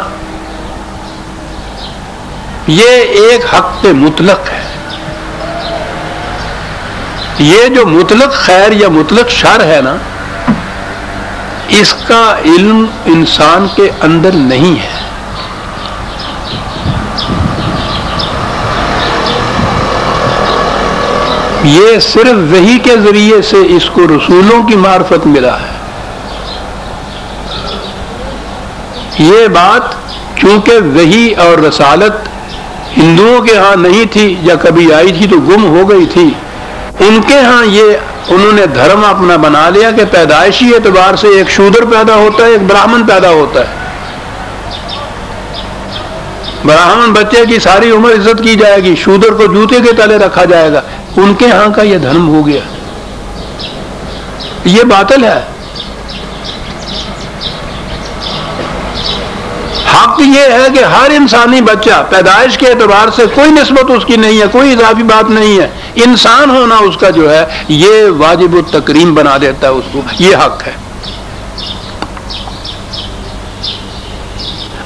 یہ ایک حق مطلق ہے. یہ جو مطلق خیر یا مطلق شر ہے نا، اس کا علم انسان کے اندر نہیں ہے. یہ صرف وحی کے ذریعے سے اس کو رسولوں کی معرفت ملا ہے. یہ بات چونکہ وحی اور رسالت ہندوؤں کے ہاں نہیں تھی یا کبھی آئی تھی تو گم ہو گئی تھی، ان کے ہاں یہ انہوں نے دھرم اپنا بنا لیا کہ پیدائشی اعتبار سے ایک شودر پیدا ہوتا ہے، ایک براہمن پیدا ہوتا ہے. براہمن بچے کی ساری عمر عزت کی جائے گی، شودر کو جوتے کے تلے رکھا جائے گا. ان کے ہاں کا یہ دھرم ہو گیا. یہ باطل ہے. حق یہ ہے کہ ہر انسانی بچہ پیدائش کے اعتبار سے کوئی نسبت اس کی نہیں ہے، کوئی اضافی بات نہیں ہے. انسان ہونا اس کا جو ہے یہ واجب التکریم بنا دیتا ہے اس کو، یہ حق ہے.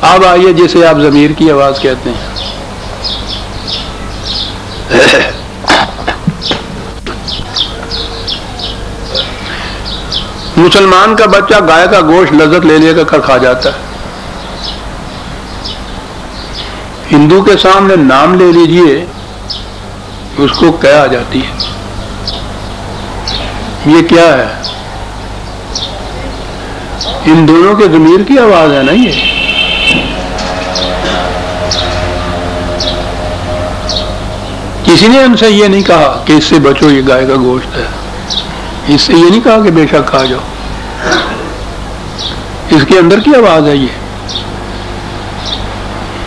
اب آئیے جسے آپ ضمیر کی آواز کہتے ہیں. مسلمان کا بچہ گائے کا گوشت لذت لے کر کھا جاتا ہے. ہندو کے سامنے نام لے لیجئے، اس کو کیا آ جاتی ہے. یہ کیا ہے؟ ان دونوں کے ضمیر کی آواز ہے نا. یہ کسی نے ان سے یہ نہیں کہا کہ اس سے بچو، یہ گائے کا گوشت ہے. اس سے یہ نہیں کہا کہ بے شک کھا جاؤ. اس کے اندر کی آواز ہے. یہ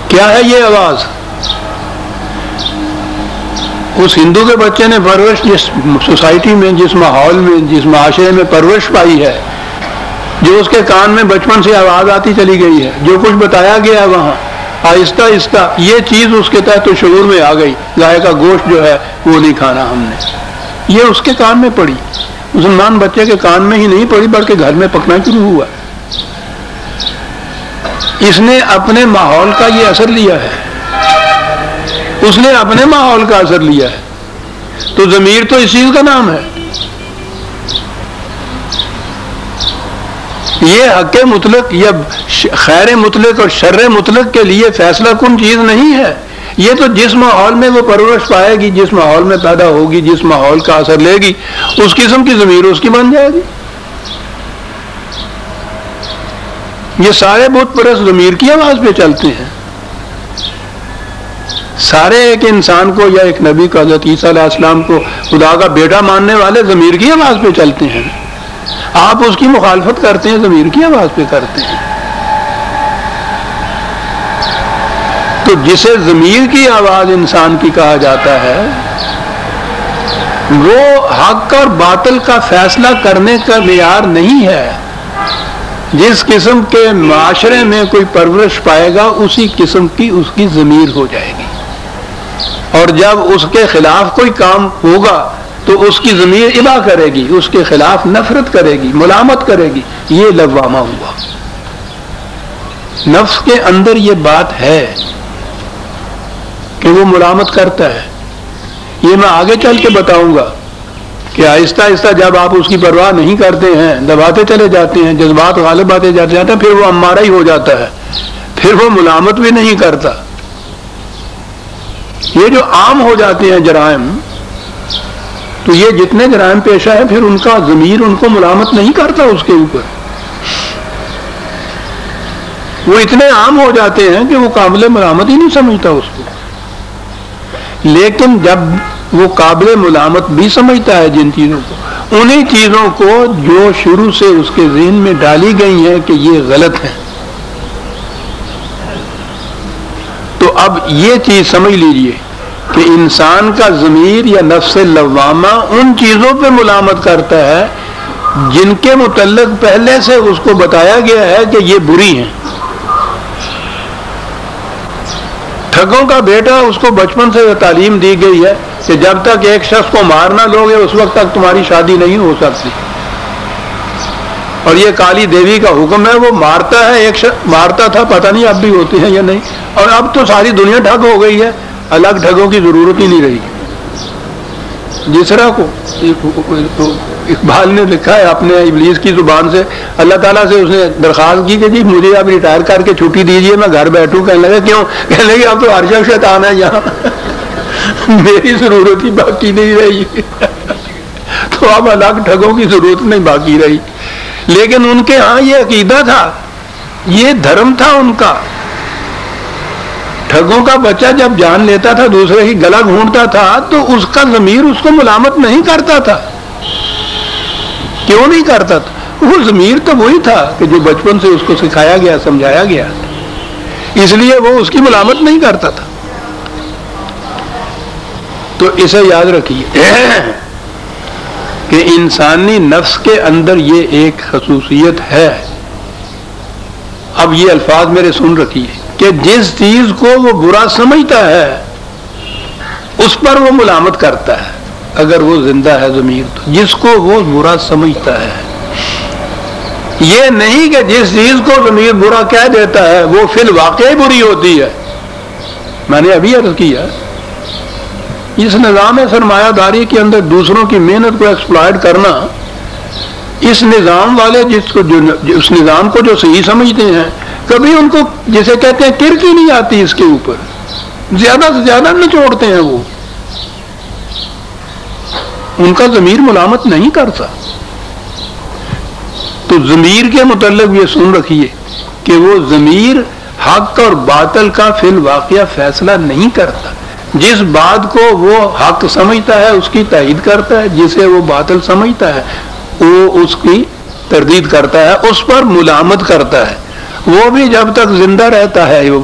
کیا ہے؟ یہ آواز اس ہندو کے بچے نے پرورش، جس سوسائٹی میں، جس ماحول میں، جس معاشرے میں پرورش پائی ہے، جو اس کے کان میں بچپن سے آواز آتی چلی گئی ہے، جو کچھ بتایا گیا ہے وہاں آہستہ آہستہ یہ چیز اس کے تحت شعور میں آ گئی. گائے کا گوشت جو ہے وہ نہیں کھانا ہم نے. یہ اس کے کان میں پڑی. مسلمان بچے کے کان میں ہی نہیں پڑی بلکہ گھر میں پکنا شروع ہوا. اس نے اپنے ماحول کا یہ اثر لیا ہے، اس نے اپنے ماحول کا اثر لیا ہے. تو ضمیر تو اس چیز کا نام ہے. یہ حق مطلق یا خیر مطلق اور شر مطلق کے لیے فیصلہ کن چیز نہیں ہے. یہ تو جس ماحول میں وہ پرورش پائے گی، جس ماحول میں پیدا ہوگی، جس ماحول کا اثر لے گی، اس قسم کی ضمیر اس کی بن جائے گی. یہ سارے بت پرست ضمیر کی آواز پہ چلتے ہیں. سارے ایک انسان کو یا ایک نبی کو حضرت عیسیٰ علیہ السلام کو خدا کا بیٹا ماننے والے ضمیر کی آواز پہ چلتے ہیں. آپ اس کی مخالفت کرتے ہیں ضمیر کی آواز پہ کرتے ہیں. تو جسے ضمیر کی آواز انسان کی کہا جاتا ہے وہ حق اور باطل کا فیصلہ کرنے کا معیار نہیں ہے. جس قسم کے معاشرے میں کوئی پرورش پائے گا اسی قسم کی اس کی ضمیر ہو جائے گی، اور جب اس کے خلاف کوئی کام ہوگا تو اس کی ضمیر ابا کرے گی، اس کے خلاف نفرت کرے گی، ملامت کرے گی. یہ لوامہ ہوا. نفس کے اندر یہ بات ہے کہ وہ ملامت کرتا ہے. یہ میں آگے چل کے بتاؤں گا کہ آہستہ آہستہ جب آپ اس کی پرواہ نہیں کرتے ہیں، دباتے چلے جاتے ہیں، جذبات غالب آتے جاتے ہیں، پھر وہ امارہ ہی ہو جاتا ہے، پھر وہ ملامت بھی نہیں کرتا. یہ جو عام ہو جاتے ہیں جرائم، تو یہ جتنے جرائم پیشہ ہے پھر ان کا ضمیر ان کو ملامت نہیں کرتا اس کے اوپر. وہ اتنے عام ہو جاتے ہیں کہ وہ قابل ملامت ہی نہیں سمجھتا اس کو. لیکن جب وہ قابل ملامت بھی سمجھتا ہے جن چیزوں کو، انہی چیزوں کو جو شروع سے اس کے ذہن میں ڈالی گئی ہیں کہ یہ غلط ہے، تو اب یہ چیز سمجھ لیجئے کہ انسان کا ضمیر یا نفس لوامہ ان چیزوں پہ ملامت کرتا ہے جن کے متعلق پہلے سے اس کو بتایا گیا ہے کہ یہ بری ہیں. ٹھگوں کا بیٹا، اس کو بچپن سے تعلیم دی گئی ہے کہ جب تک ایک شخص کو مار نہ لو گے اس وقت تک تمہاری شادی نہیں ہو سکتی. اور یہ کالی دیوی کا حکم ہے، وہ مارتا ہے. ایک شخص مارتا تھا، پتہ نہیں اب بھی ہوتے ہیں یا نہیں. اور اب تو ساری دنیا ٹھگ ہو گئی ہے، الگ ٹھگوں کی ضرورت ہی نہیں رہی. جس طرح کو اقبال نے لکھا ہے اپنے ابلیس کی زبان سے، اللہ تعالیٰ سے اس نے درخواست کی کہ جی مجھے اب ریٹائر کر کے چھٹی دیجیے، میں گھر بیٹھوں. کہنے لگا کیوں؟ کہنے لگے اب تو ہر شخص شیطان ہے یہاں، میری ضرورت ہی باقی نہیں رہی. تو اب الگ ٹھگوں کی ضرورت نہیں باقی رہی. لیکن ان کے ہاں یہ عقیدہ تھا، یہ دھرم تھا ان کا. ٹھگوں کا بچہ جب جان لیتا تھا، دوسرے ہی گلا گھونٹتا تھا، تو اس کا ضمیر اس کو ملامت نہیں کرتا تھا. کیوں نہیں کرتا تھا؟ وہ ضمیر تو وہی تھا کہ جو بچپن سے اس کو سکھایا گیا، سمجھایا گیا، اس لیے وہ اس کی ملامت نہیں کرتا تھا. تو اسے یاد رکھیے کہ انسانی نفس کے اندر یہ ایک خصوصیت ہے. اب یہ الفاظ میرے سن رکھیے کہ جس چیز کو وہ برا سمجھتا ہے اس پر وہ ملامت کرتا ہے. اگر وہ زندہ ہے ضمیر، تو جس کو وہ برا سمجھتا ہے. یہ نہیں کہ جس چیز کو ضمیر برا کہہ دیتا ہے وہ فی الواقع بری ہوتی ہے. میں نے ابھی عرض کیا اس نظام سرمایہ داری کے اندر دوسروں کی محنت کو ایکسپلائٹ کرنا، اس نظام والے اس نظام کو جو صحیح سمجھتے ہیں، کبھی ان کو جسے کہتے ہیں کرک ہی نہیں آتی اس کے اوپر. زیادہ سے زیادہ نچوڑتے ہیں. وہ ان کا ضمیر ملامت نہیں کرتا. تو ضمیر کے متعلق یہ سن رکھیے کہ وہ ضمیر حق اور باطل کا فی الواقعہ فیصلہ نہیں کرتا. جس بات کو وہ حق سمجھتا ہے اس کی تائید کرتا ہے، جسے وہ باطل سمجھتا ہے وہ اس کی تردید کرتا ہے، اس پر ملامت کرتا ہے. وہ بھی جب تک زندہ رہتا ہے. وہ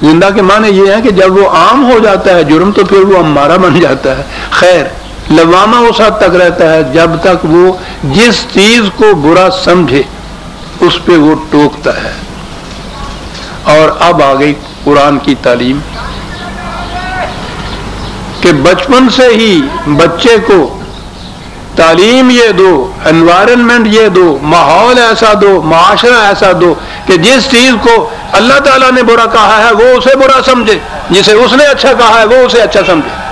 زندہ کے معنی یہ ہے کہ جب وہ عام ہو جاتا ہے جرم تو پھر وہ امارہ بن جاتا ہے. خیر، لوامہ اس حد تک رہتا ہے جب تک وہ جس چیز کو برا سمجھے اس پہ وہ ٹوکتا ہے. اور اب آ گئی قرآن کی تعلیم کہ بچپن سے ہی بچے کو تعلیم یہ دو، انوائرنمنٹ یہ دو، ماحول ایسا دو، معاشرہ ایسا دو کہ جس چیز کو اللہ تعالیٰ نے برا کہا ہے وہ اسے برا سمجھے، جسے اس نے اچھا کہا ہے وہ اسے اچھا سمجھے.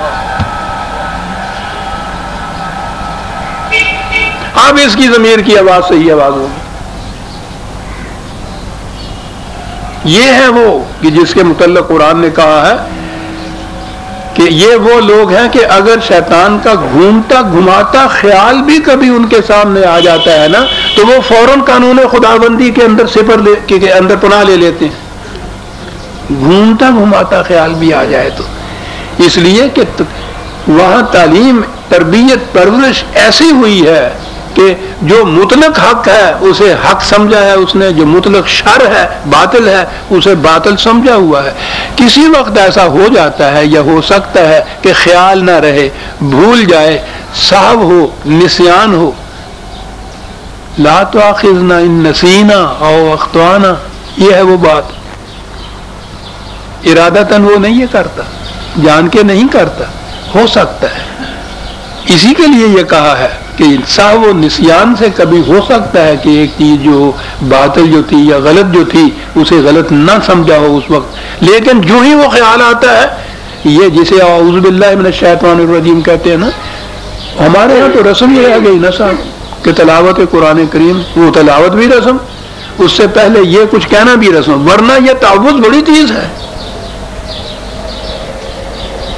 اب اس کی ضمیر کی آواز صحیح آواز ہوگی. یہ ہے وہ کہ جس کے متعلق قرآن نے کہا ہے کہ یہ وہ لوگ ہیں کہ اگر شیطان کا گھومتا گھماتا خیال بھی کبھی ان کے سامنے آ جاتا ہے نا تو وہ فوراً قانون خداوندی کے اندر کے اندر پناہ لے لیتے ہیں. گھومتا گھماتا خیال بھی آ جائے تو، اس لیے کہ وہاں تعلیم تربیت پرورش ایسی ہوئی ہے کہ جو مطلق حق ہے اسے حق سمجھا ہے اس نے، جو مطلق شر ہے باطل ہے اسے باطل سمجھا ہوا ہے۔ کسی وقت ایسا ہو جاتا ہے یا ہو سکتا ہے کہ خیال نہ رہے، بھول جائے، سہو ہو، نسیان ہو، لا تؤاخذنا ان نسینا او اخطانا، یہ ہے وہ بات۔ ارادتاً وہ نہیں یہ کرتا، جان کے نہیں کرتا، ہو سکتا ہے، اسی کے لیے یہ کہا ہے کہ سہو و نسیان سے کبھی ہو سکتا ہے کہ ایک چیز جو باطل جو تھی یا غلط جو تھی اسے غلط نہ سمجھا ہو اس وقت، لیکن جو ہی وہ خیال آتا ہے، یہ جسے اعوذ باللہ من الشیطان الرجیم کہتے ہیں نا، ہمارے یہاں تو رسم یہ رہ گئی نا صاحب کہ تلاوت قرآن کریم، وہ تلاوت بھی رسم، اس سے پہلے یہ کچھ کہنا بھی رسم، ورنہ یہ تعوذ بڑی چیز ہے۔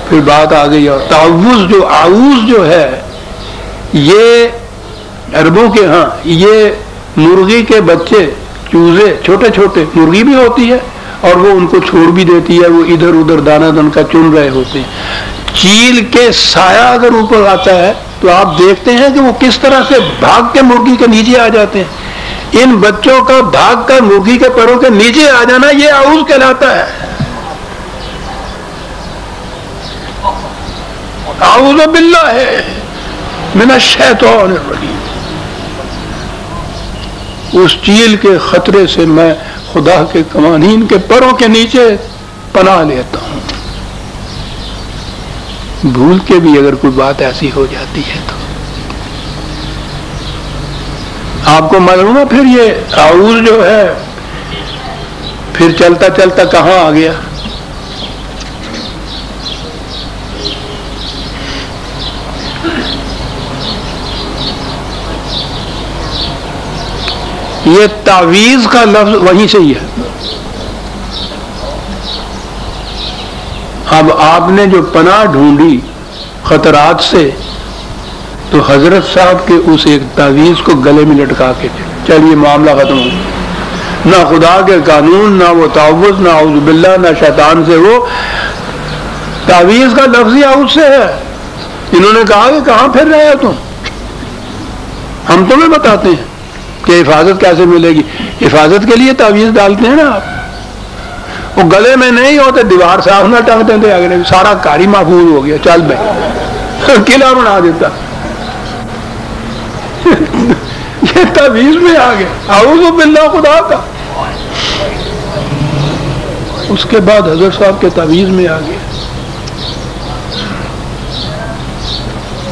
پھر بات آ گئی، اور تعوذ جو اعوذ جو ہے یہ عربوں کے ہاں یہ مرغی کے بچے، چوزے چھوٹے چھوٹے، مرغی بھی ہوتی ہے اور وہ ان کو چھوڑ بھی دیتی ہے، وہ ادھر ادھر دانہ دن کا چن رہے ہوتے ہیں، چیل کے سایہ اگر اوپر آتا ہے تو آپ دیکھتے ہیں کہ وہ کس طرح سے بھاگ کے مرغی کے نیچے آ جاتے ہیں۔ ان بچوں کا بھاگ کر مرغی کے پیروں کے نیچے آ جانا یہ اعوذ کہلاتا ہے۔ اعوذ باللہ من الشیطان الرجیم، اس چیل کے خطرے سے میں خدا کے قوانین کے پروں کے نیچے پناہ لیتا ہوں۔ بھول کے بھی اگر کوئی بات ایسی ہو جاتی ہے تو آپ کو معلوم ہے پھر یہ اعوذ جو ہے پھر چلتا چلتا کہاں آ گیا؟ یہ تعویذ کا لفظ وہیں سے ہی ہے۔ اب آپ نے جو پناہ ڈھونڈی خطرات سے تو حضرت صاحب کے اس ایک تعویذ کو گلے میں لٹکا کے چلیے معاملہ ختم ہو، نہ خدا کے قانون، نہ وہ تعوذ، نہ اعوذ باللہ، نہ شیطان سے، وہ تعویذ کا لفظ ہی اعوذ سے ہے۔ انہوں نے کہا کہ کہاں پھر رہے ہو تم، ہم تمہیں بتاتے ہیں کہ حفاظت کیسے ملے گی۔ حفاظت کے لیے تعویذ ڈالتے ہیں نا آپ، وہ گلے میں نہیں ہوتے، دیوار سے آپ نہ ٹانگتے تھے، اگلے سارا کاری محفوظ ہو گیا، چل بھائی قلعہ بنا دیتا۔ یہ تعویذ میں آ گیا، اعوذ باللہ خدا کا۔ اس کے بعد حضرت صاحب کے تعویذ میں آ گیا،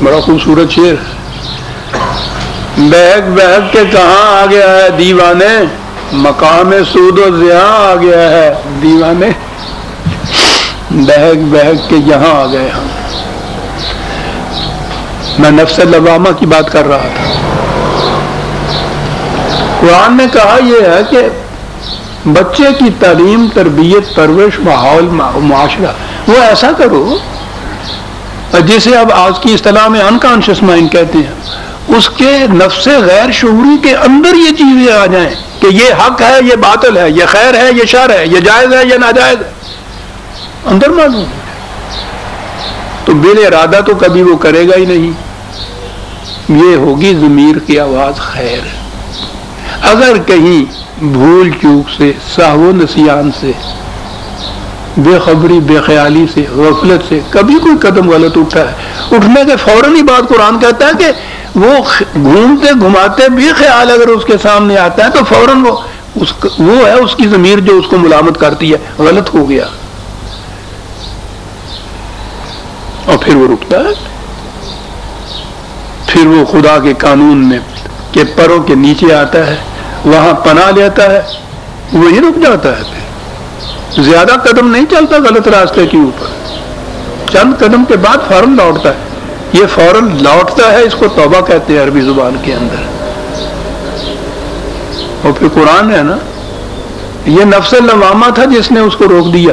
بڑا خوبصورت شعر، بہک بہک کے کہاں آ گیا ہے دیوانے، مقام سود و ضیاء آ گیا ہے دیوانے، بہک بہک کے یہاں آ گئے ہم۔ میں نفس لوامہ کی بات کر رہا تھا۔ قرآن نے کہا یہ ہے کہ بچے کی تعلیم، تربیت، پرورش، ماحول، معاشرہ وہ ایسا کرو جسے اب آج کی اصطلاح میں انکانشس مائنڈ کہتے ہیں، اس کے نفس غیر شعوری کے اندر یہ چیزیں آ جائیں کہ یہ حق ہے، یہ باطل ہے، یہ خیر ہے، یہ شر ہے، یہ جائز ہے، یہ ناجائز ہے، اندر معلوم تو بل ارادہ تو کبھی وہ کرے گا ہی نہیں، یہ ہوگی ضمیر کی آواز خیر۔ اگر کہیں بھول چوک سے، سہو و نسیان سے، بے خبری، بے خیالی سے، غفلت سے کبھی کوئی قدم غلط اٹھا ہے، اٹھنے کے فوراً ہی بات قرآن کہتا ہے کہ وہ گھومتے گھماتے بھی خیال اگر اس کے سامنے آتا ہے تو فوراً وہ ہے اس کی ضمیر جو اس کو ملامت کرتی ہے، غلط ہو گیا، اور پھر وہ رکتا ہے، پھر وہ خدا کے قانون میں کے پروں کے نیچے آتا ہے، وہاں پناہ لیتا ہے، وہی رک جاتا ہے، پھر زیادہ قدم نہیں چلتا غلط راستے کے اوپر، چند قدم کے بعد فوراً لوٹتا ہے۔ یہ فوراً لوٹتا ہے، اس کو توبہ کہتے ہیں عربی زبان کے اندر۔ اور پھر قرآن ہے نا، یہ نفس لوامہ تھا جس نے اس کو روک دیا،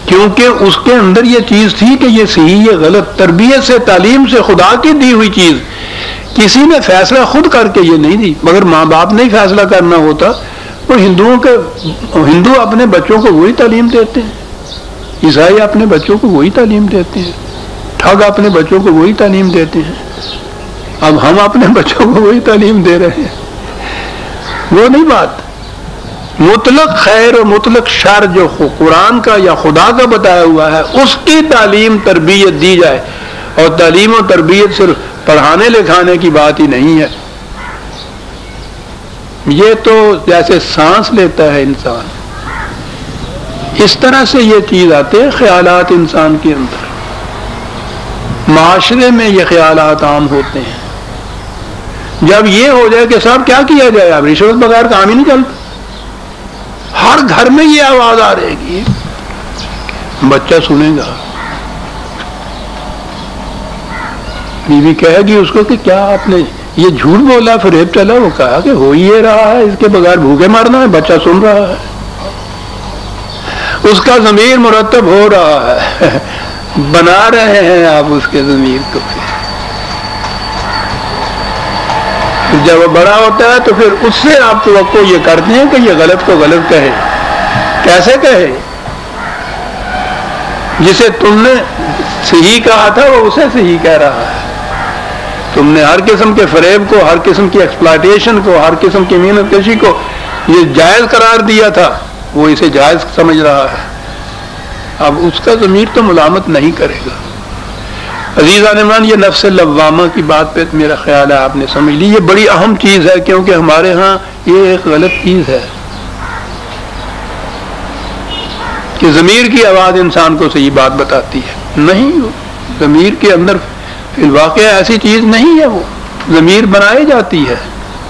کیونکہ اس کے اندر یہ چیز تھی کہ یہ صحیح، یہ غلط، تربیت سے، تعلیم سے، خدا کی دی ہوئی چیز کسی نے فیصلہ خود کر کے یہ نہیں دی، مگر ماں باپ نے فیصلہ کرنا ہوتا وہ ہندو اپنے بچوں کو وہی تعلیم دیتے ہیں، عیسائی اپنے بچوں کو وہی تعلیم دیتے ہیں، ٹھگ اپنے بچوں کو وہی تعلیم دیتے ہیں. اب ہم اپنے بچوں کو وہی تعلیم دے رہے ہیں. وہ نہیں بات. مطلق خیر اور مطلق شر جو قرآن کا یا خدا کا بتایا ہوا ہے اس کی تعلیم تربیت دی جائے. اور تعلیم و تربیت صرف پڑھانے لکھانے کی بات ہی نہیں ہے. یہ تو جیسے سانس لیتا ہے انسان، اس طرح سے یہ چیز آتے ہیں خیالات انسان کے اندر. معاشرے میں یہ خیالات عام ہوتے ہیں. جب یہ ہو جائے کہ صاحب کیا کیا جائے، اب رشوت بغیر کام ہی نہیں چلتا. ہر گھر میں یہ آواز آ رہے گی، بچہ سنے گا، بیوی کہے گی اس کو کہ کیا آپ نے یہ جھوٹ بولا، فریب چلا. وہ کہا کہ ہو ہی رہا ہے، اس کے بغیر بھوکے مرنا ہے. بچہ سن رہا ہے، اس کا ضمیر مرتب ہو رہا ہے. بنا رہے ہیں آپ اس کے ضمیر کو. جب وہ بڑا ہوتا ہے تو پھر اس سے آپ توقع یہ کرتے ہیں کہ یہ غلط کو غلط کہے. کیسے کہے؟ جسے تم نے صحیح کہا تھا وہ اسے صحیح کہہ رہا ہے. تم نے ہر قسم کے فریب کو، ہر قسم کی ایکسپلائٹیشن کو، ہر قسم کی محنت کشی کو یہ جائز قرار دیا تھا، وہ اسے جائز سمجھ رہا ہے. اب اس کا ضمیر تو ملامت نہیں کرے گا. عزیزان عمران، یہ نفس لوامہ کی بات پہ میرا خیال ہے آپ نے سمجھ لی. یہ بڑی اہم چیز ہے کیونکہ ہمارے ہاں یہ ایک غلط چیز ہے کہ ضمیر کی آواز انسان کو صحیح بات بتاتی ہے. نہیں، ضمیر کے اندر فی الواقع ایسی چیز نہیں ہے. وہ ضمیر بنائی جاتی ہے.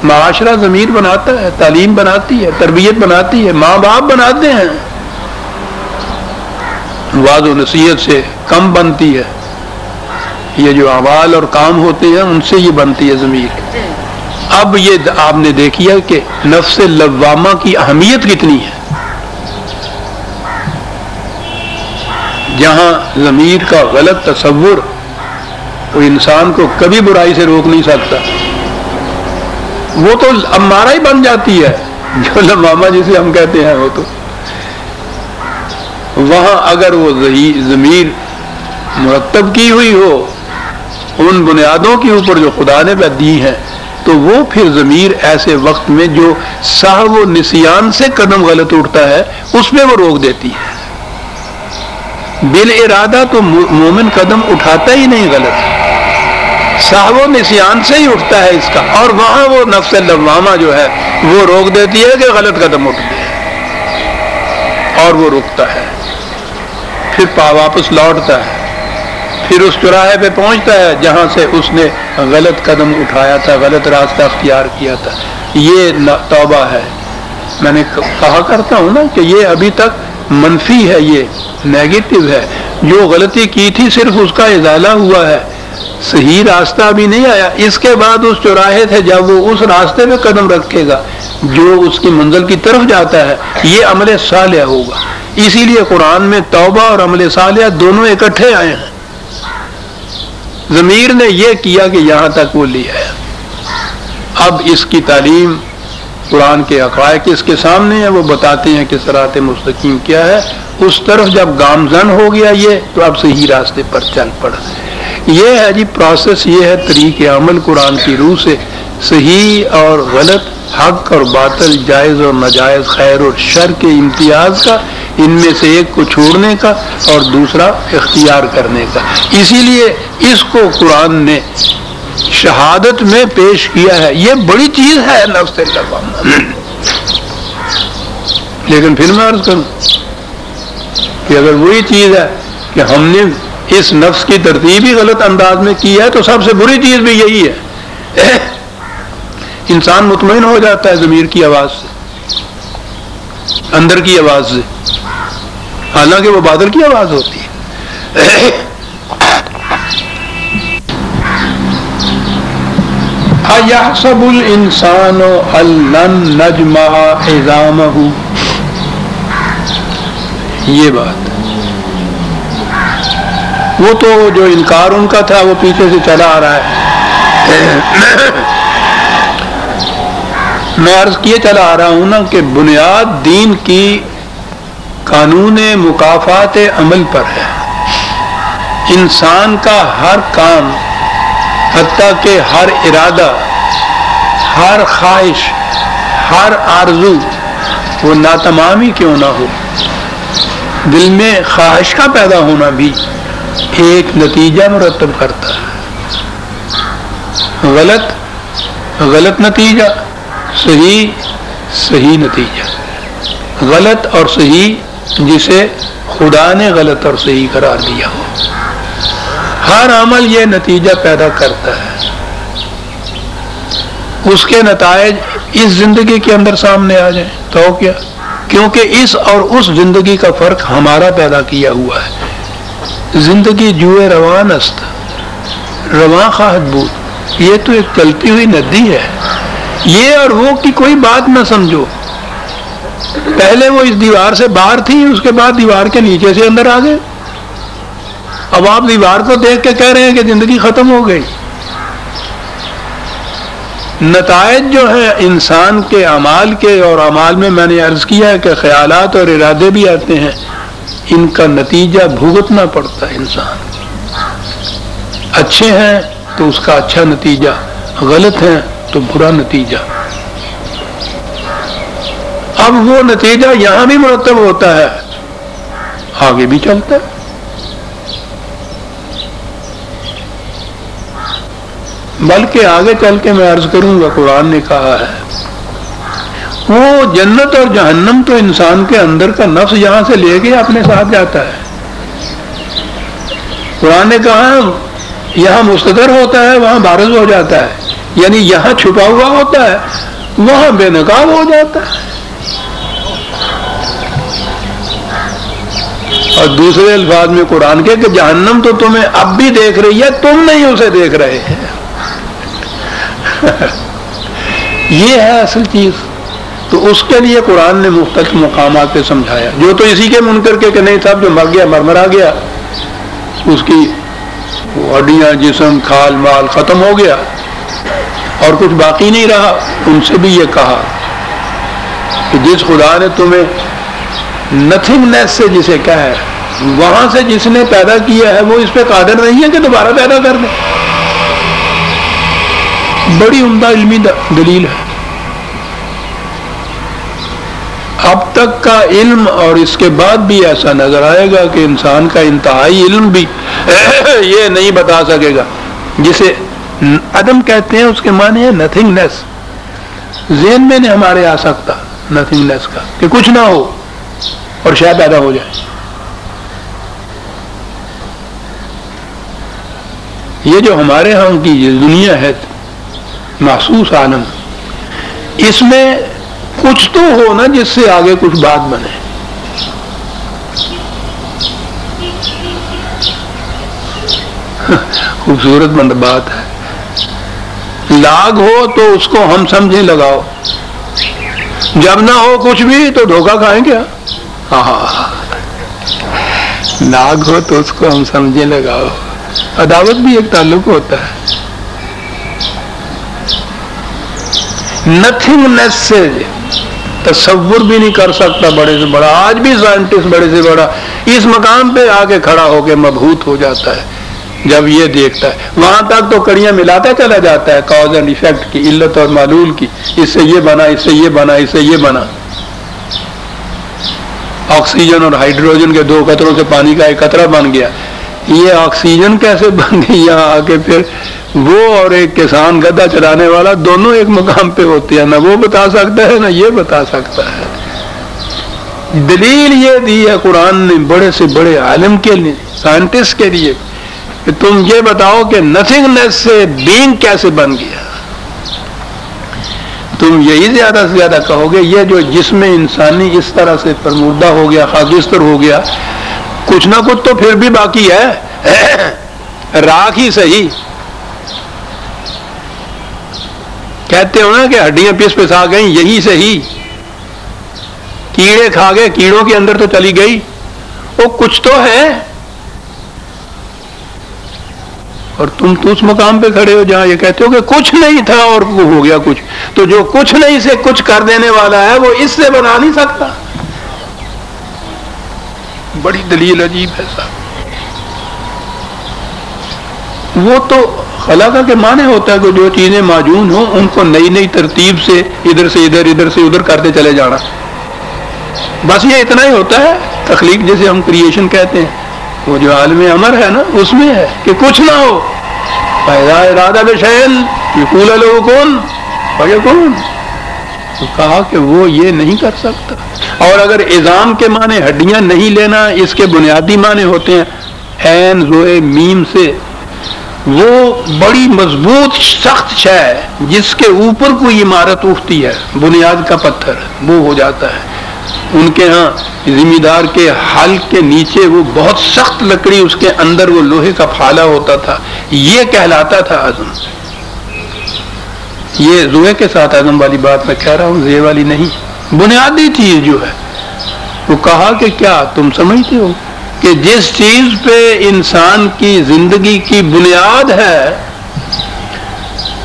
معاشرہ ضمیر بناتا ہے، تعلیم بناتی ہے، تربیت بناتی ہے، ماں باپ بناتے ہیں. وعظ و نصیحت سے کم بنتی ہے. یہ جو اعمال اور کام ہوتے ہیں ان سے یہ بنتی ہے ضمیر. اب یہ آپ نے دیکھی ہے کہ نفس لوامہ کی اہمیت کتنی ہے. جہاں ضمیر کا غلط تصور وہ انسان کو کبھی برائی سے روک نہیں سکتا، وہ تو امارہ ہی بن جاتی ہے. جو لوامہ جسے ہم کہتے ہیں وہ تو وہاں اگر وہ ضمیر مرتب کی ہوئی ہو ان بنیادوں کے اوپر جو خدا نے دی ہیں تو وہ پھر ضمیر ایسے وقت میں جو سہو و نسیان سے قدم غلط اٹھتا ہے اس میں وہ روک دیتی ہے. بالارادہ تو مومن قدم اٹھاتا ہی نہیں غلط، سہو و نسیان سے ہی اٹھتا ہے اس کا. اور وہاں وہ نفس لوامہ جو ہے وہ روک دیتی ہے کہ غلط قدم اٹھ گیا اور وہ رکتا ہے. پھر واپس لوٹتا ہے، پھر اس چوراہے پہ پہنچتا ہے جہاں سے اس نے غلط قدم اٹھایا تھا، غلط راستہ اختیار کیا تھا. یہ توبہ ہے. میں نے کہا کرتا ہوں نا کہ یہ ابھی تک منفی ہے، یہ نیگیٹو ہے. جو غلطی کی تھی صرف اس کا ازالہ ہوا ہے، صحیح راستہ ابھی نہیں آیا. اس کے بعد اس چوراہے سے جب وہ اس راستے پہ قدم رکھے گا جو اس کی منزل کی طرف جاتا ہے یہ عمل صالح ہوگا. اسی لیے قرآن میں توبہ اور عمل صالح دونوں اکٹھے آئے ہیں. ضمیر نے یہ کیا کہ یہاں تک وہ لے آیا. اب اس کی تعلیم قرآن کے حقائق اس کے سامنے ہیں، وہ بتاتے ہیں کہ صراط مستقیم کیا ہے. اس طرف جب گامزن ہو گیا یہ تو اب صحیح راستے پر چل پڑا. یہ ہے جی پروسیس، یہ ہے طریق عمل قرآن کی روح سے صحیح اور غلط، حق اور باطل، جائز اور ناجائز، خیر اور شر کے امتیاز کا، ان میں سے ایک کو چھوڑنے کا اور دوسرا اختیار کرنے کا. اسی لیے اس کو قرآن نے شہادت میں پیش کیا ہے. یہ بڑی چیز ہے نفس لوامہ. لیکن پھر میں عرض کروں کہ اگر وہی چیز ہے کہ ہم نے اس نفس کی ترتیب ہی غلط انداز میں کی ہے تو سب سے بری چیز بھی یہی ہے. انسان مطمئن ہو جاتا ہے ضمیر کی آواز سے، اندر کی آواز سے، حالانکہ وہ بادل کی آواز ہوتی ہے. اَيَحْسَبُ الْإِنسَانُ أَن لَّن نَّجْمَعَ عِظَامَهُ. یہ بات وہ تو جو انکار ان کا تھا وہ پیچھے سے چلا آ رہا ہے. میں عرض کیے چلا آ رہا ہوں نا کہ بنیاد دین کی قانون مکافات عمل پر ہے. انسان کا ہر کام، حتیٰ کہ ہر ارادہ، ہر خواہش، ہر آرزو، وہ ناتمام ہی کیوں نہ ہو، دل میں خواہش کا پیدا ہونا بھی ایک نتیجہ مرتب کرتا ہے. غلط نتیجہ، صحیح نتیجہ. غلط اور صحیح جسے خدا نے غلط اور صحیح قرار دیا ہو، ہر عمل یہ نتیجہ پیدا کرتا ہے. اس کے نتائج اس زندگی کے اندر سامنے آ جائیں تو کیا، کیونکہ اس اور اس زندگی کا فرق ہمارا پیدا کیا ہوا ہے. زندگی جوئے روان است رواں خواہد بود، یہ تو ایک چلتی ہوئی ندی ہے. یہ اور وہ کی کوئی بات نہ سمجھو. پہلے وہ اس دیوار سے باہر تھی، اس کے بعد دیوار کے نیچے سے اندر آ گئے. اب آپ دیوار کو دیکھ کے کہہ رہے ہیں کہ زندگی ختم ہو گئی. نتائج جو ہیں انسان کے اعمال کے، اور اعمال میں نے عرض کیا ہے کہ خیالات اور ارادے بھی آتے ہیں، ان کا نتیجہ بھگتنا پڑتا ہے. انسان اچھے ہیں تو اس کا اچھا نتیجہ، غلط ہیں تو برا نتیجہ. اب وہ نتیجہ یہاں بھی مرتب ہوتا ہے، آگے بھی چلتا ہے. بلکہ آگے چل کے میں عرض کروں گا، قرآن نے کہا ہے وہ جنت اور جہنم تو انسان کے اندر کا نفس یہاں سے لے کے اپنے ساتھ جاتا ہے. قرآن نے کہا یہاں مستتر ہوتا ہے، وہاں بارز ہو جاتا ہے. یعنی یہاں چھپا ہوا ہوتا ہے، وہاں بے نقاب ہو جاتا ہے. اور دوسرے الفاظ میں قرآن کے کہ جہنم تو تمہیں اب بھی دیکھ رہی ہے، تم نہیں اسے دیکھ رہے ہیں. یہ ہے اصل چیز. تو اس کے لیے قرآن نے مختلف مقامات پہ سمجھایا. جو تو اسی کے منکر کے کہ نہیں صاحب جو مر گیا مرمرا گیا، اس کی ہڈیاں، جسم، کھال مال ختم ہو گیا اور کچھ باقی نہیں رہا. ان سے بھی یہ کہا کہ جس خدا نے تمہیں نتھنگنیس سے جسے کہا ہے، وہاں سے جس نے پیدا کیا ہے، وہ اس پہ قادر نہیں ہے کہ دوبارہ پیدا کر دے. بڑی عمدہ علمی دلیل ہے. اب تک کا علم اور اس کے بعد بھی ایسا نظر آئے گا کہ انسان کا انتہائی علم بھی یہ نہیں بتا سکے گا. جسے عدم کہتے ہیں اس کے معنی ہے نتھنگنیس. ذہن میں نہیں ہمارے آ سکتا نتھنگنیس کا کہ کچھ نہ ہو اور شے پیدا ہو جائے. یہ جو ہمارے ہاں کی یہ دنیا ہے محسوس عالم، اس میں کچھ تو ہو نا جس سے آگے کچھ بات بنے. خوبصورت مند بات ہے. لاگ ہو تو اس کو ہم سمجھیں لگاؤ، جب نہ ہو کچھ بھی تو دھوکہ کھائیں کیا. لاگ ہو تو اس کو ہم سمجھیں لگاؤ. عداوت بھی ایک تعلق ہوتا ہے. نتھنگنیس سے تصور بھی نہیں کر سکتا بڑے سے بڑا. آج بھی سائنٹسٹ بڑے سے بڑا اس مقام پہ آ کے کھڑا ہو کے مبہوت ہو جاتا ہے جب یہ دیکھتا ہے. وہاں تک تو کڑیاں ملاتا چلا جاتا ہے، کاز اینڈ ایفیکٹ کی، علت اور معلول کی. اس سے یہ بنا، اس سے یہ بنا، اس سے یہ بنا. آکسیجن اور ہائیڈروجن کے دو قطروں سے پانی کا ایک قطرہ بن گیا. یہ آکسیجن کیسے بن گئی یہاں آ کے؟ پھر وہ اور ایک کسان گدھا چلانے والا دونوں ایک مقام پہ ہوتے ہیں، نہ وہ بتا سکتا ہے نہ یہ بتا سکتا ہے. دلیل یہ دی ہے قرآن نے بڑے سے بڑے عالم کے لیے، سائنٹسٹ کے لیے، کہ تم یہ بتاؤ کہ نتھنگنیس سے بینگ کیسے بن گیا. تم یہی زیادہ سے زیادہ کہو گے یہ جو جسم انسانی اس طرح سے فرمودہ ہو گیا، خاکستر ہو گیا، کچھ نہ کچھ تو پھر بھی باقی ہے، راکھ ہی صحیح. کہتے ہو نا کہ ہڈیاں پس پسا گئیں، یہی صحیح. کیڑے کھا گئے، کیڑوں کے اندر تو چلی گئی، وہ کچھ تو ہے. اور تم تو اس مقام پہ کھڑے ہو جہاں یہ کہتے ہو کہ کچھ نہیں تھا اور وہ ہو گیا کچھ. تو جو کچھ نہیں سے کچھ کر دینے والا ہے وہ اس سے بنا نہیں سکتا. بڑی دلیل عجیب ہے صاحب. وہ تو خلاقہ کے معنی ہوتا ہے کہ جو چیزیں موجود ہوں ان کو نئی نئی ترتیب سے ادھر سے ادھر ادھر سے ادھر کرتے چلے جانا. بس یہ اتنا ہی ہوتا ہے. تخلیق جسے ہم کریشن کہتے ہیں وہ جو عالم امر ہے نا اس میں ہے کہ کچھ نہ ہو. فَإِذَا ارَادَ بِشَيْءٍ يَقُولُ لَهُ كُن فَيَكُونُ. تو کہا کہ وہ یہ نہیں کر سکتا. اور اگر عظام کے معنی ہڈیاں نہیں لینا، اس کے بنیادی معنی ہوتے ہیں عین زوئے میم سے. وہ بڑی مضبوط سخت شے ہے جس کے اوپر کوئی عمارت اٹھتی ہے، بنیاد کا پتھر وہ ہو جاتا ہے. ان کے ہاں زمیندار کے حلق کے نیچے وہ بہت سخت لکڑی، اس کے اندر وہ لوہے کا پھالا ہوتا تھا، یہ کہلاتا تھا عزم. یہ زوئے کے ساتھ عزم والی بات میں کہہ رہا ہوں، زے والی نہیں. بنیادی چیز جو ہے وہ کہا کہ کیا تم سمجھتے ہو کہ جس چیز پہ انسان کی زندگی کی بنیاد ہے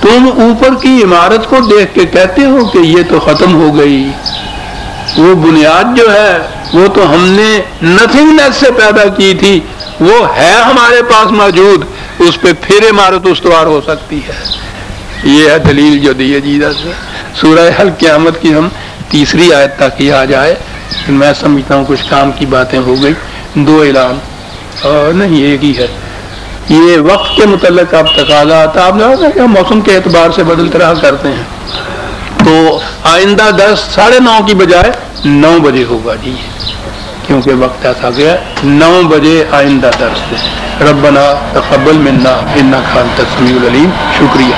تم اوپر کی عمارت کو دیکھ کے کہتے ہو کہ یہ تو ختم ہو گئی. وہ بنیاد جو ہے وہ تو ہم نے نتھنگنیس سے پیدا کی تھی، وہ ہے ہمارے پاس موجود، اس پہ پھر عمارت استوار ہو سکتی ہے. یہ ہے دلیل جو دی جیزا سے. سورہ القیامت کی ہم تیسری آیت تک ہی آ جائے. میں سمجھتا ہوں کچھ کام کی باتیں ہو گئی. 2 اعلان اور نہیں ایک ہی ہے. یہ وقت کے متعلق آپ تقاضا آتا، آپ نے کہ موسم کے اعتبار سے بدلتے رہا کرتے ہیں، تو آئندہ 10:30 کی بجائے 9 بجے ہوگا جی، کیونکہ وقت ایسا گیا. 9 بجے آئندہ درس سے. ربنا تقبل منا انک انت السمیع العلیم. شکریہ.